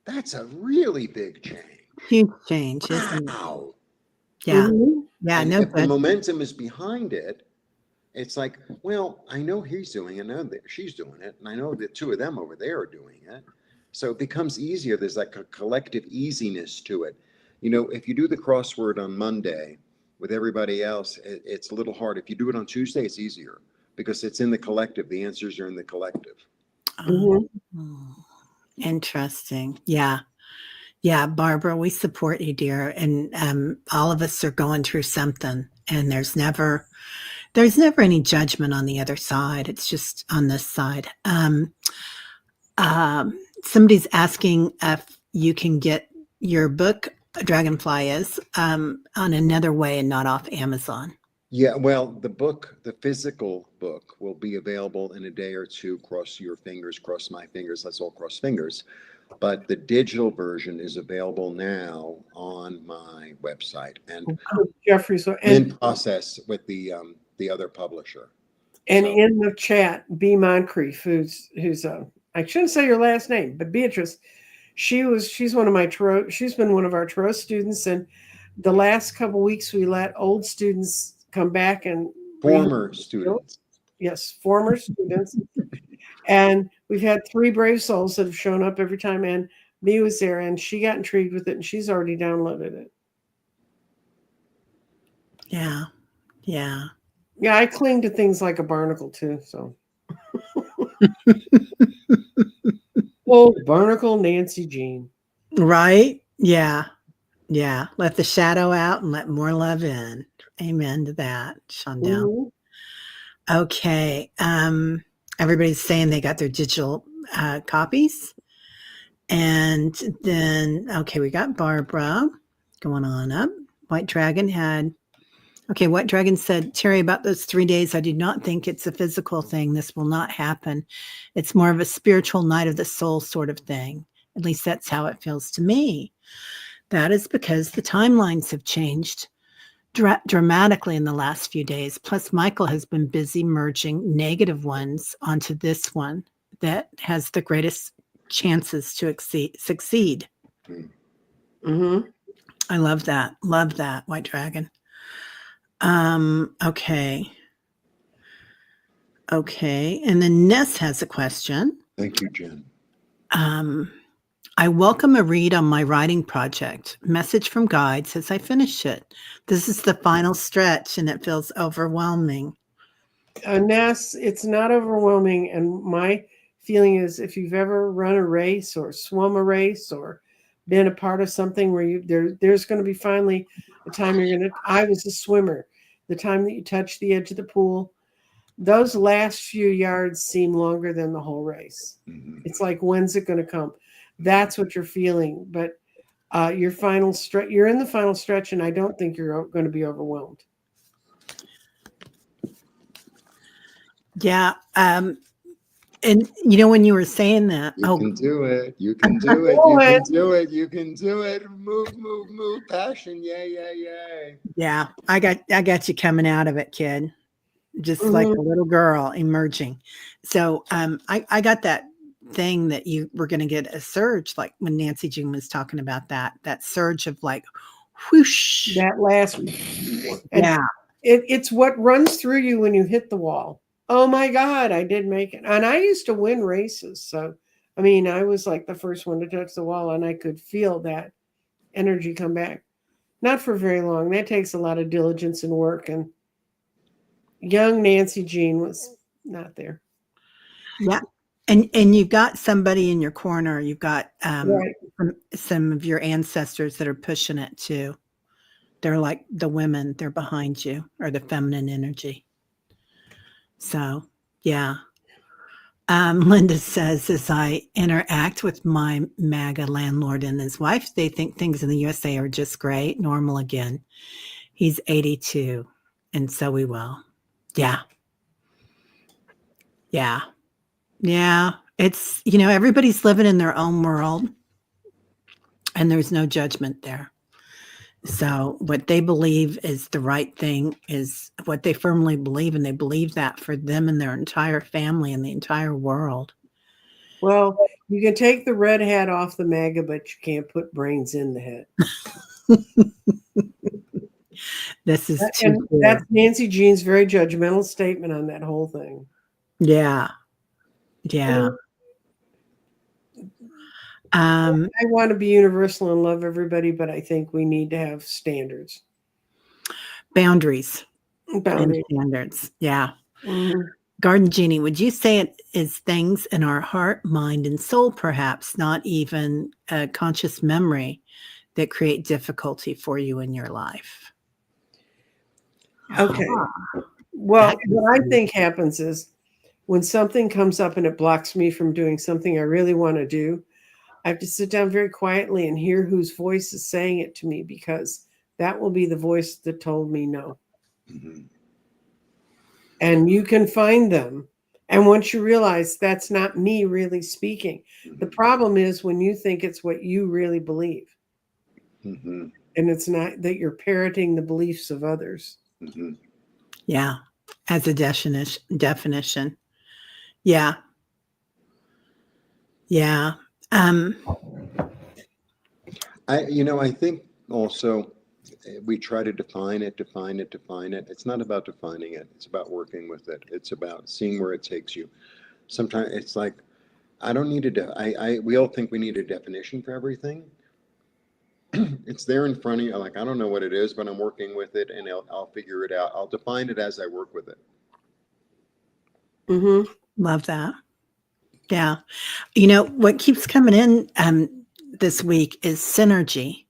That's a really big change. Huge change, isn't it? Wow. Yeah. Mm-hmm. Yeah. And No if the judgment. momentum is behind it, it's like, well, I know he's doing it, I know that she's doing it, and I know the two of them over there are doing it. So it becomes easier. There's like a collective easiness to it. If you do the crossword on Monday with everybody else, it's a little hard. If you do it on Tuesday, it's easier because it's in the collective. The answers are in the collective. Oh, Mm-hmm. interesting. Yeah. Yeah, Barbara, we support you, dear. And all of us are going through something. And there's never any judgment on the other side. It's just on this side. Somebody's asking if you can get your book, Dragonfly is, on another way and not off Amazon. Yeah, well, the physical book will be available in a day or two. Cross your fingers, cross my fingers. Let's all cross fingers. But the digital version is available now on my website and Jeffrey, so in process with the other publisher. And So, in the chat, B Moncrief, who's I shouldn't say your last name, but Beatrice, she's one of my she's been one of our tarot students, and the last couple weeks we let old students come back and former students. yes, former students, and we've had 3 brave souls that have shown up every time, and B was there, and she got intrigued with it, and she's already downloaded it. Yeah. Yeah. Yeah, I cling to things like a barnacle too. So, oh, barnacle, Nancy Jean. Right? Yeah. Yeah. Let the shadow out and let more love in. Amen to that, Shondell. Mhm. Okay. Everybody's saying they got their digital copies. And then, okay, we got Barbara going on up. White Dragon White Dragon said, Terry, about those 3 days, I do not think it's a physical thing. This will not happen. It's more of a spiritual night of the soul sort of thing. At least that's how it feels to me. That is because the timelines have changed dramatically in the last few days. Plus, Michael has been busy merging negative ones onto this one that has the greatest chances to succeed. Mm-hmm. I love that. Love that, White Dragon. Okay. Okay. And then Ness has a question. Thank you, Jen. I welcome a read on my writing project. Message from guide says I finished it. This is the final stretch and it feels overwhelming. Ness, it's not overwhelming. And my feeling is if you've ever run a race or swum a race or been a part of something where there's going to be finally a time I was a swimmer, the time that you touch the edge of the pool, those last few yards seem longer than the whole race. Mm-hmm. It's like, when's it going to come? That's what you're feeling. But your final stretch, you're in the final stretch, and I don't think you're going to be overwhelmed. Yeah. And when you were saying that, you can do it. You can do it. You can do it. You can do it. Move. Passion. Yay. Yeah. I got you coming out of it, kid. Just like a little girl emerging. So I got that thing that you were going to get a surge, like when Nancy Jean was talking about that surge of like whoosh. That last, yeah, it's what runs through you when you hit the wall. Oh my God, I did make it. And I used to win races. So, I mean, I was like the first one to touch the wall, and I could feel that energy come back. Not for very long. That takes a lot of diligence and work. And young Nancy Jean was not there. Yeah. And you've got somebody in your corner. You've got Right. some of your ancestors that are pushing it too. They're like the women, they're behind you, or the feminine energy. So, yeah. Linda says, as I interact with my MAGA landlord and his wife, they think things in the USA are just great, normal again. He's 82, and so we will. Yeah. Yeah. Yeah. It's, everybody's living in their own world, and there's no judgment there. So what they believe is the right thing is what they firmly believe, and they believe that for them and their entire family and the entire world. Well, you can take the red hat off the MAGA, but you can't put brains in the head. This is that's Nancy Jean's very judgmental statement on that whole thing. Yeah. Yeah. I want to be universal and love everybody, but I think we need to have standards. Boundaries. Boundaries. And standards. Yeah. Mm-hmm. Garden Genie, would you say it is things in our heart, mind, and soul, perhaps, not even a conscious memory, that create difficulty for you in your life? Okay. Well, what I think happens is when something comes up and it blocks me from doing something I really want to do, I have to sit down very quietly and hear whose voice is saying it to me, because that will be the voice that told me no. Mm-hmm. And you can find them. And once you realize that's not me really speaking, the problem is when you think it's what you really believe. Mm-hmm. And it's not, that you're parroting the beliefs of others. Mm-hmm. Yeah. as a definition. Yeah. Yeah. Um, I think also we try to define it. It's not about defining it. It's about working with it. It's about seeing where it takes you. Sometimes it's like, I don't need we all think we need a definition for everything. It's there in front of you. Like, I don't know what it is, but I'm working with it and I'll figure it out. I'll define it as I work with it. Mm-hmm. Love that. Yeah. What keeps coming in this week is synergy,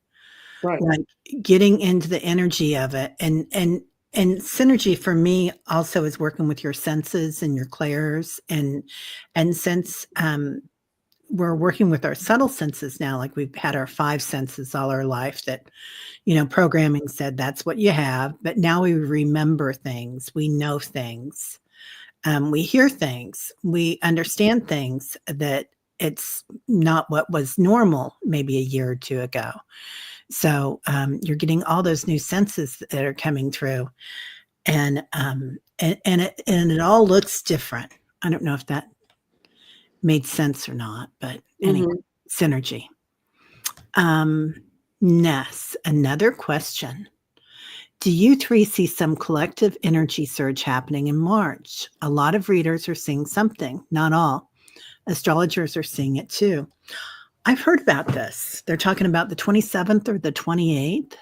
Right. like getting into the energy of it. And synergy for me also is working with your senses and your clairs. And since we're working with our subtle senses now, like we've had our 5 senses all our life that, programming said that's what you have. But now we remember things, we know things. We hear things, we understand things that it's not what was normal maybe a year or two ago. So you're getting all those new senses that are coming through, and it all looks different. I don't know if that made sense or not, but anyway, synergy. Ness, another question. Do you 3 see some collective energy surge happening in March? A lot of readers are seeing something, not all. Astrologers are seeing it too. I've heard about this. They're talking about the 27th or the 28th.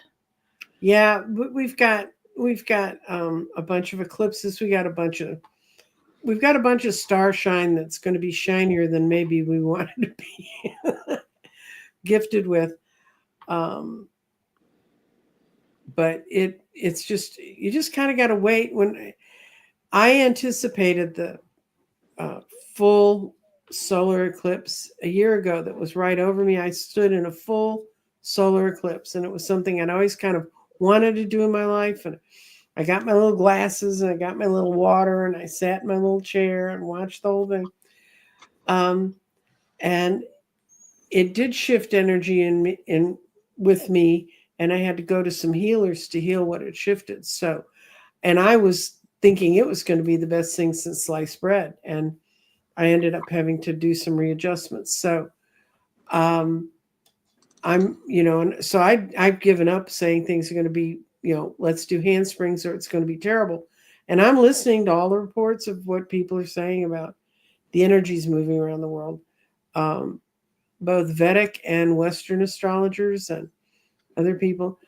Yeah, we've got a bunch of eclipses. We've got a bunch of star shine that's going to be shinier than maybe we wanted to be gifted with. But it's just, you just kind of got to wait. When I anticipated the full solar eclipse a year ago that was right over me, I stood in a full solar eclipse, and it was something I'd always kind of wanted to do in my life. And I got my little glasses and I got my little water and I sat in my little chair and watched the whole thing. And it did shift energy with me, and I had to go to some healers to heal what had shifted. So, and I was thinking it was going to be the best thing since sliced bread, and I ended up having to do some readjustments. So, I'm, and so I've given up saying things are going to be, let's do handsprings or it's going to be terrible. And I'm listening to all the reports of what people are saying about the energies moving around the world. Both Vedic and Western astrologers and other people.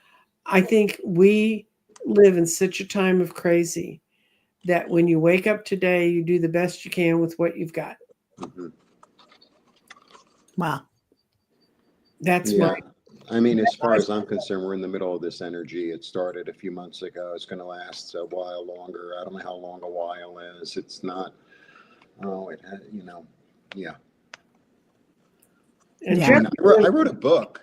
I think we live in such a time of crazy that when you wake up today, you do the best you can with what you've got. Mm-hmm. Wow. That's I mean, as far as I'm concerned, we're in the middle of this energy. It started a few months ago. It's going to last a while longer. I don't know how long a while is. It's not, yeah. And Yeah. I wrote a book.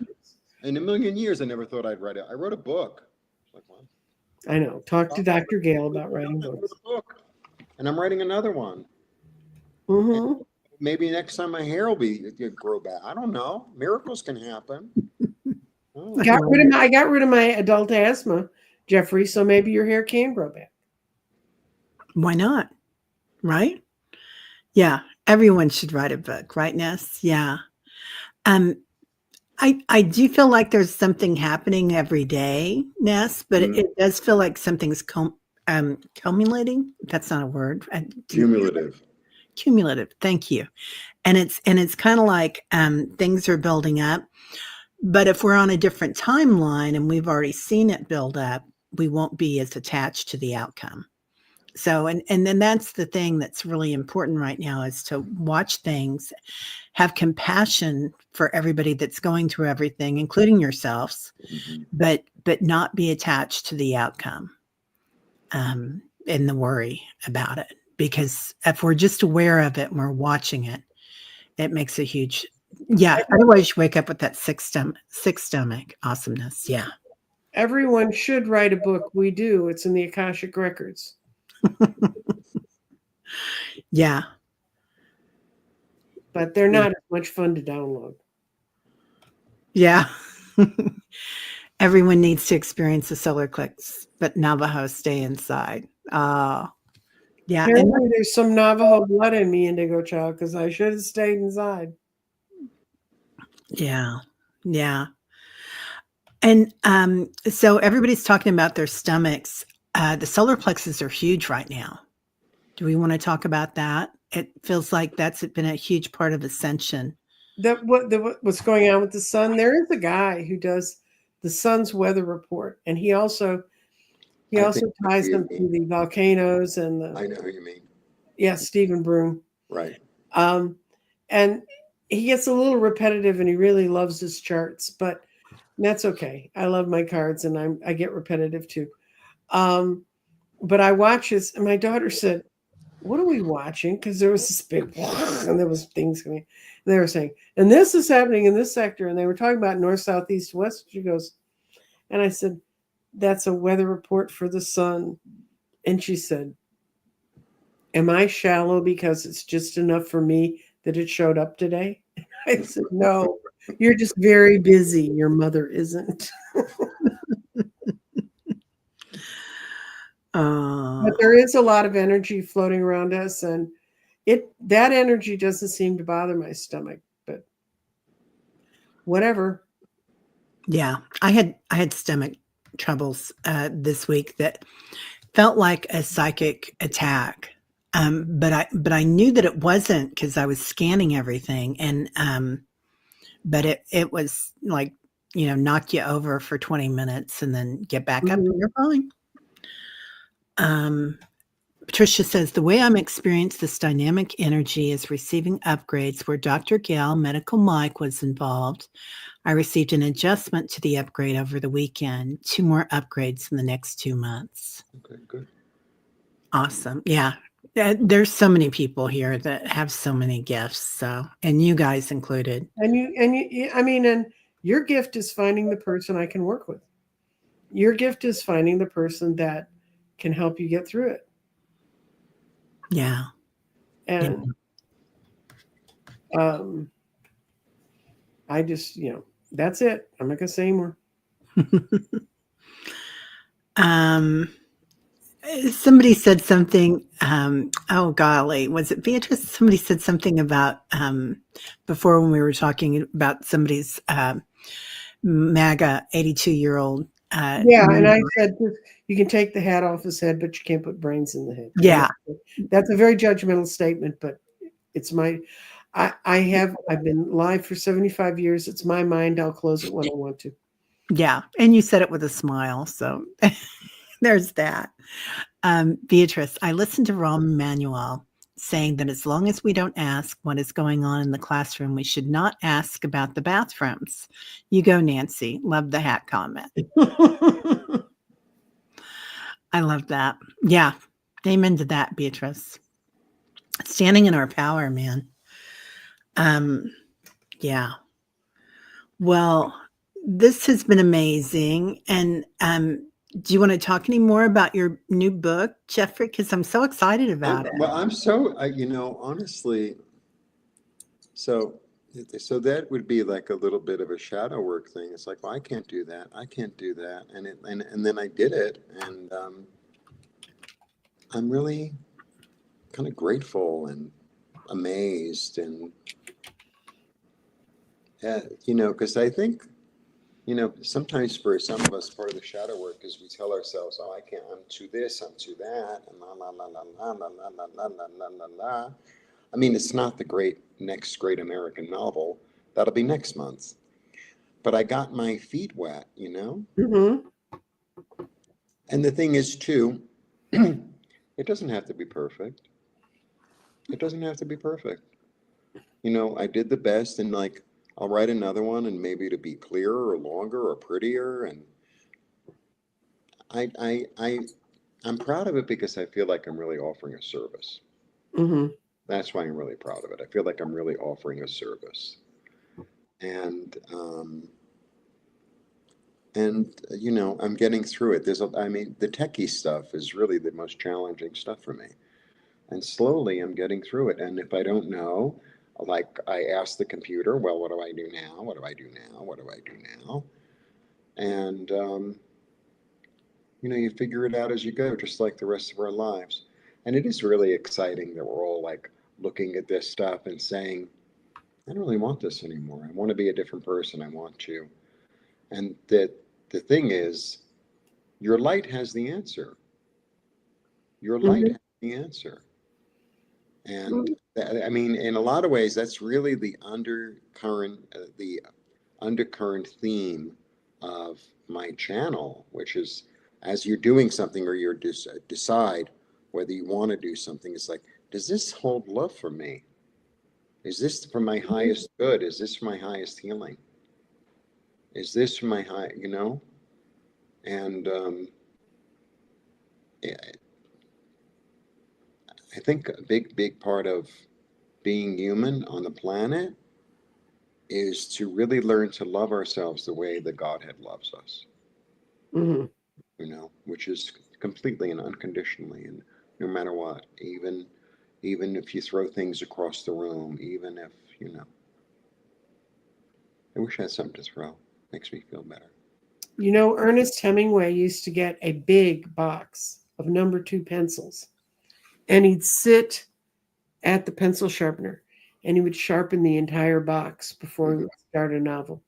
In a million years, I never thought I'd write it. I wrote a book. Like, well, I know. Talk to Dr. Gale about writing books. And I'm writing another one. Mm-hmm. Maybe next time my hair will grow back. I don't know. Miracles can happen. Oh. I got rid of my adult asthma, Jeffrey. So maybe your hair can grow back. Why not? Right? Yeah. Everyone should write a book, right, Ness? Yeah. I do feel like there's something happening every day, Ness, but it does feel like something's culminating. That's not a word. Cumulative. Thank you. And it's kind of like things are building up. But if we're on a different timeline and we've already seen it build up, we won't be as attached to the outcome. So, and then that's the thing that's really important right now, is to watch things, have compassion for everybody that's going through everything, including yourselves, but not be attached to the outcome and the worry about it. Because if we're just aware of it and we're watching it, it makes a huge, otherwise you wake up with that sick stomach awesomeness. Yeah. Everyone should write a book. We do. It's in the Akashic Records. Yeah. But they're not as much fun to download. Yeah. Everyone needs to experience the solar eclipse, but Navajo stay inside. Oh, Yeah. And Apparently, there's some Navajo blood in me, Indigo Child, because I should have stayed inside. yeah. Yeah. And so everybody's talking about their stomachs. The solar plexus are huge right now. Do we want to talk about that? It feels like that's been a huge part of ascension. What's going on with the sun? There is a guy who does the sun's weather report, and he also I think ties you them to the volcanoes and I know who you mean. Stephen Broom. Right. Um, and he gets a little repetitive, and he really loves his charts, but that's okay. I love my cards, and I get repetitive too. But I watch his, and my daughter said, "What are we watching?" Because there was this big, and there was things coming. And they were saying, "And this is happening in this sector," and they were talking about north, south, east, west. She goes, and I said, "That's a weather report for the sun." And she said, "Am I shallow because it's just enough for me that it showed up today?" I said, "No, you're just very busy. Your mother isn't." But there is a lot of energy floating around us, and that energy doesn't seem to bother my stomach, but whatever. Yeah, I had stomach troubles this week that felt like a psychic attack. But I knew that it wasn't because I was scanning everything, and but it was like, knock you over for 20 minutes and then get back up and Mhm. you're fine. Patricia says, the way I'm experiencing this dynamic energy is receiving upgrades where Dr. Gail, Medical Mike, was involved. I received an adjustment to the upgrade over the weekend, 2 more upgrades in the next 2 months. Okay, good. Awesome. Yeah. There's so many people here that have so many gifts, so, and you guys included. And your gift is finding the person I can work with. Your gift is finding the person that can help you get through it. Yeah. Yeah. And I just, that's it. I'm not gonna say more. Somebody said something, oh golly, was it Beatrice? Somebody said something about, before when we were talking about somebody's, MAGA 82-year-old, Yeah, and I neighbor. said you can take the hat off his head, but you can't put brains in the head. Yeah. That's a very judgmental statement, but it's I've been live for 75 years. It's my mind. I'll close it when I want to. Yeah. And you said it with a smile. So there's that. Beatrice, I listened to Rahm Emanuel saying that as long as we don't ask what is going on in the classroom, we should not ask about the bathrooms. You go, Nancy. Love the hat comment. I love that. Yeah. Amen to that, Beatrice. Standing in our power, man. Yeah. Well, this has been amazing. And do you want to talk any more about your new book, Jeffrey? Because I'm so excited about it. Well, I'm so, honestly, so so that would be like a little bit of a shadow work thing. It's like, well, I can't do that. I can't do that. And then I did it, and I'm really kind of grateful and amazed, and because I think, sometimes for some of us, part of the shadow work is we tell ourselves, oh, I can't, I'm too this, I'm too that, and la la la la la la la la la la la la la. I mean, it's not the next great American novel. That'll be next month. But I got my feet wet, Mm-hmm. And the thing is, too, it doesn't have to be perfect. It doesn't have to be perfect. I did the best, and like, I'll write another one, and maybe it'll be clearer or longer or prettier. And I, I, I, I'm proud of it because I feel like I'm really offering a service. Mm-hmm. That's why I'm really proud of it. I feel like I'm really offering a service. And, I'm getting through it. I mean, the techie stuff is really the most challenging stuff for me. And slowly I'm getting through it. And if I don't know, like I ask the computer, well, what do I do now? What do I do now? What do I do now? And, you figure it out as you go, just like the rest of our lives. And it is really exciting that we're all like looking at this stuff and saying, I don't really want this anymore. I want to be a different person. I want to. And that the thing is, your light has the answer. Your light Mhm. has the answer. And I mean, in a lot of ways, that's really the undercurrent theme of my channel, which is as you're doing something or you're decide whether you want to do something, it's like, does this hold love for me? Is this for my highest good? Is this for my highest healing? Is this for my high, you know? And I I think a big part of being human on the planet is to really learn to love ourselves the way the Godhead loves us, Mhm. you know, which is completely and unconditionally, and no matter what, even if you throw things across the room, even if, you know, I wish I had something to throw. Makes me feel better. You know, Ernest Hemingway used to get a big box of number 2 pencils, and he'd sit at the pencil sharpener and he would sharpen the entire box before he Hmm. would start a novel.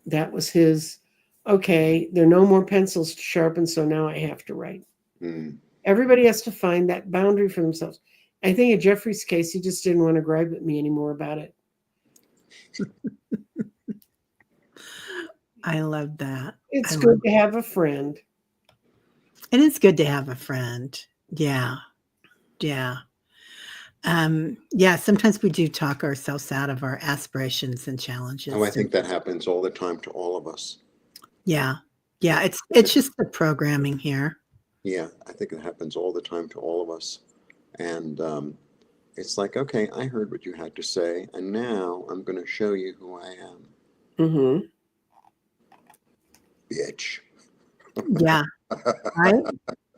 That was his, okay, there are no more pencils to sharpen, so now I have to write. Mm. Everybody has to find that boundary for themselves. I think in Jeffrey's case, he just didn't want to gripe at me anymore about it. I love that. It's I good love to have a friend. it. It's good to have a friend. Yeah. Yeah. Yeah, sometimes we do talk ourselves out of our aspirations and Oh, I challenges. think that happens all the time to all of us. Yeah. Yeah, Yeah. it's just the programming here. Yeah, I think it happens all the time to all of us. And it's like, okay, I heard what you had to say, and now I'm going to show you who I am, Mm-hmm. bitch. Yeah, right?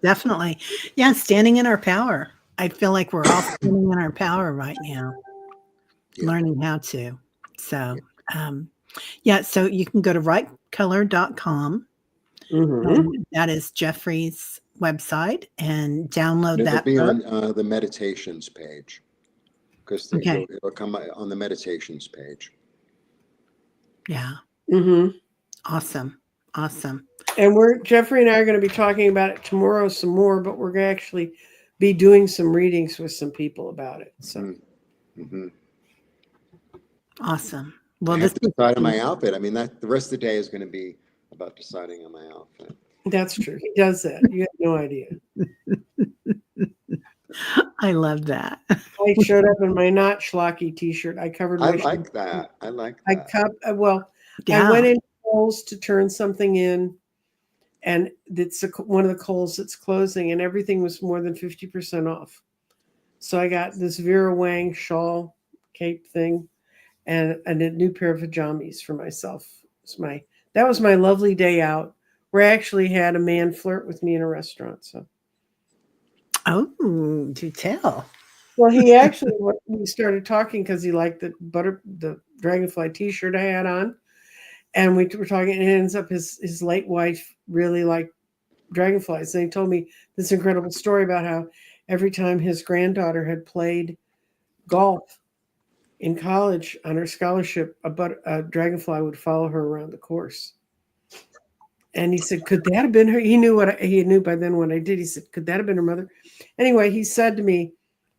Definitely. Yeah, standing in our power. I feel like we're all standing in our power right now, Yeah, learning how to. yeah. So, yeah, so you can go to rightcolor.com, Mm-hmm. and that is Jeffrey's website, and download And it'll that be book. on the meditations page because Okay. it'll come on the meditations page. Yeah. Mm-hmm. Awesome. Awesome. And Jeffrey and I are going to be talking about it tomorrow some more, but we're going to actually be doing some readings with some people about it. So Mm-hmm. Awesome. I Well, have this to is decide on my outfit. I mean, that the rest of the day is going to be about deciding on my outfit. that's true. He does that. You have no idea. I love that. I showed up in my not schlocky t-shirt. I covered I my like that. I like I that. well, I Yeah. went in Kohl's to turn something in, and it's one of the Kohl's that's closing, and everything was more than 50% off. So I got this Vera Wang shawl cape thing, and a new pair of pajamas for myself. That was my lovely day out, where I actually had a man flirt with me in a restaurant. So, Oh, do tell. well, he actually we started talking because he liked the dragonfly T-shirt I had on. And we were talking, and it ends up his late wife really liked dragonflies. And he told me this incredible story about how every time his granddaughter had played golf in college on her scholarship, a dragonfly would follow her around the course. And he said, "Could that have been her?" He knew by then what I did. He said, "Could that have been her mother?" Anyway, he said to me,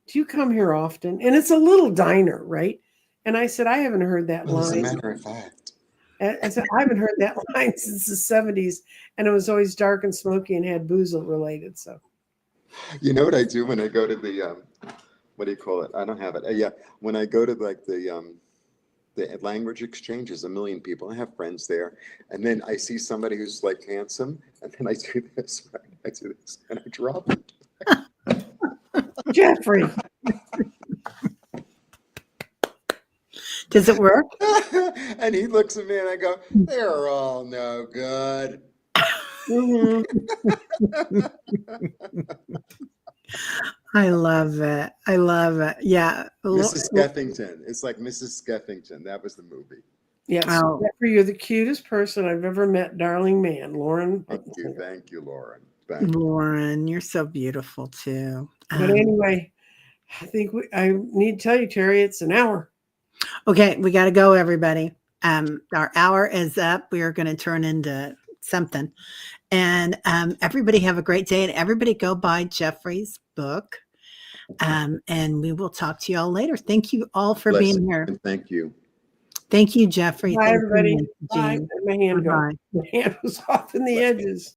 "Do you come here often?" And it's a little diner, right? And I said, "I haven't heard that Well, as a line." matter of fact, I said, I haven't heard that line since the 70s, and it was always dark and smoky and had boozle related. So, you know what I do when I go to the what do you call it? I don't have it. Yeah, when I go to like the language exchange, there's a million people. I have friends there, and then I see somebody who's like handsome, and then I do this, right? I do this, and I drop it. Jeffrey, Does it work? And he looks at me, and I go, "They're all no good." mhm. I love it. I love it. Yeah. Mrs. Skeffington. It's like Mrs. Skeffington. That was the movie. Yes, Oh, Jeffrey, you're the cutest person I've ever met, darling man, Lauren. Thank you, Lauren. back. Lauren, you're so beautiful too. But anyway, I think I need to tell you, Terry, it's an hour. Okay, we got to go, everybody. Our hour is up. We are going to turn into something. And everybody have a great day. And everybody go buy Jeffrey's book. And we will talk to you all later. Thank you all for being here. And thank you. Thank you, Jeffrey. Bye, Thank everybody. you, Bye. Jean. Let my hand go. Bye-bye. The hand was off in the edges.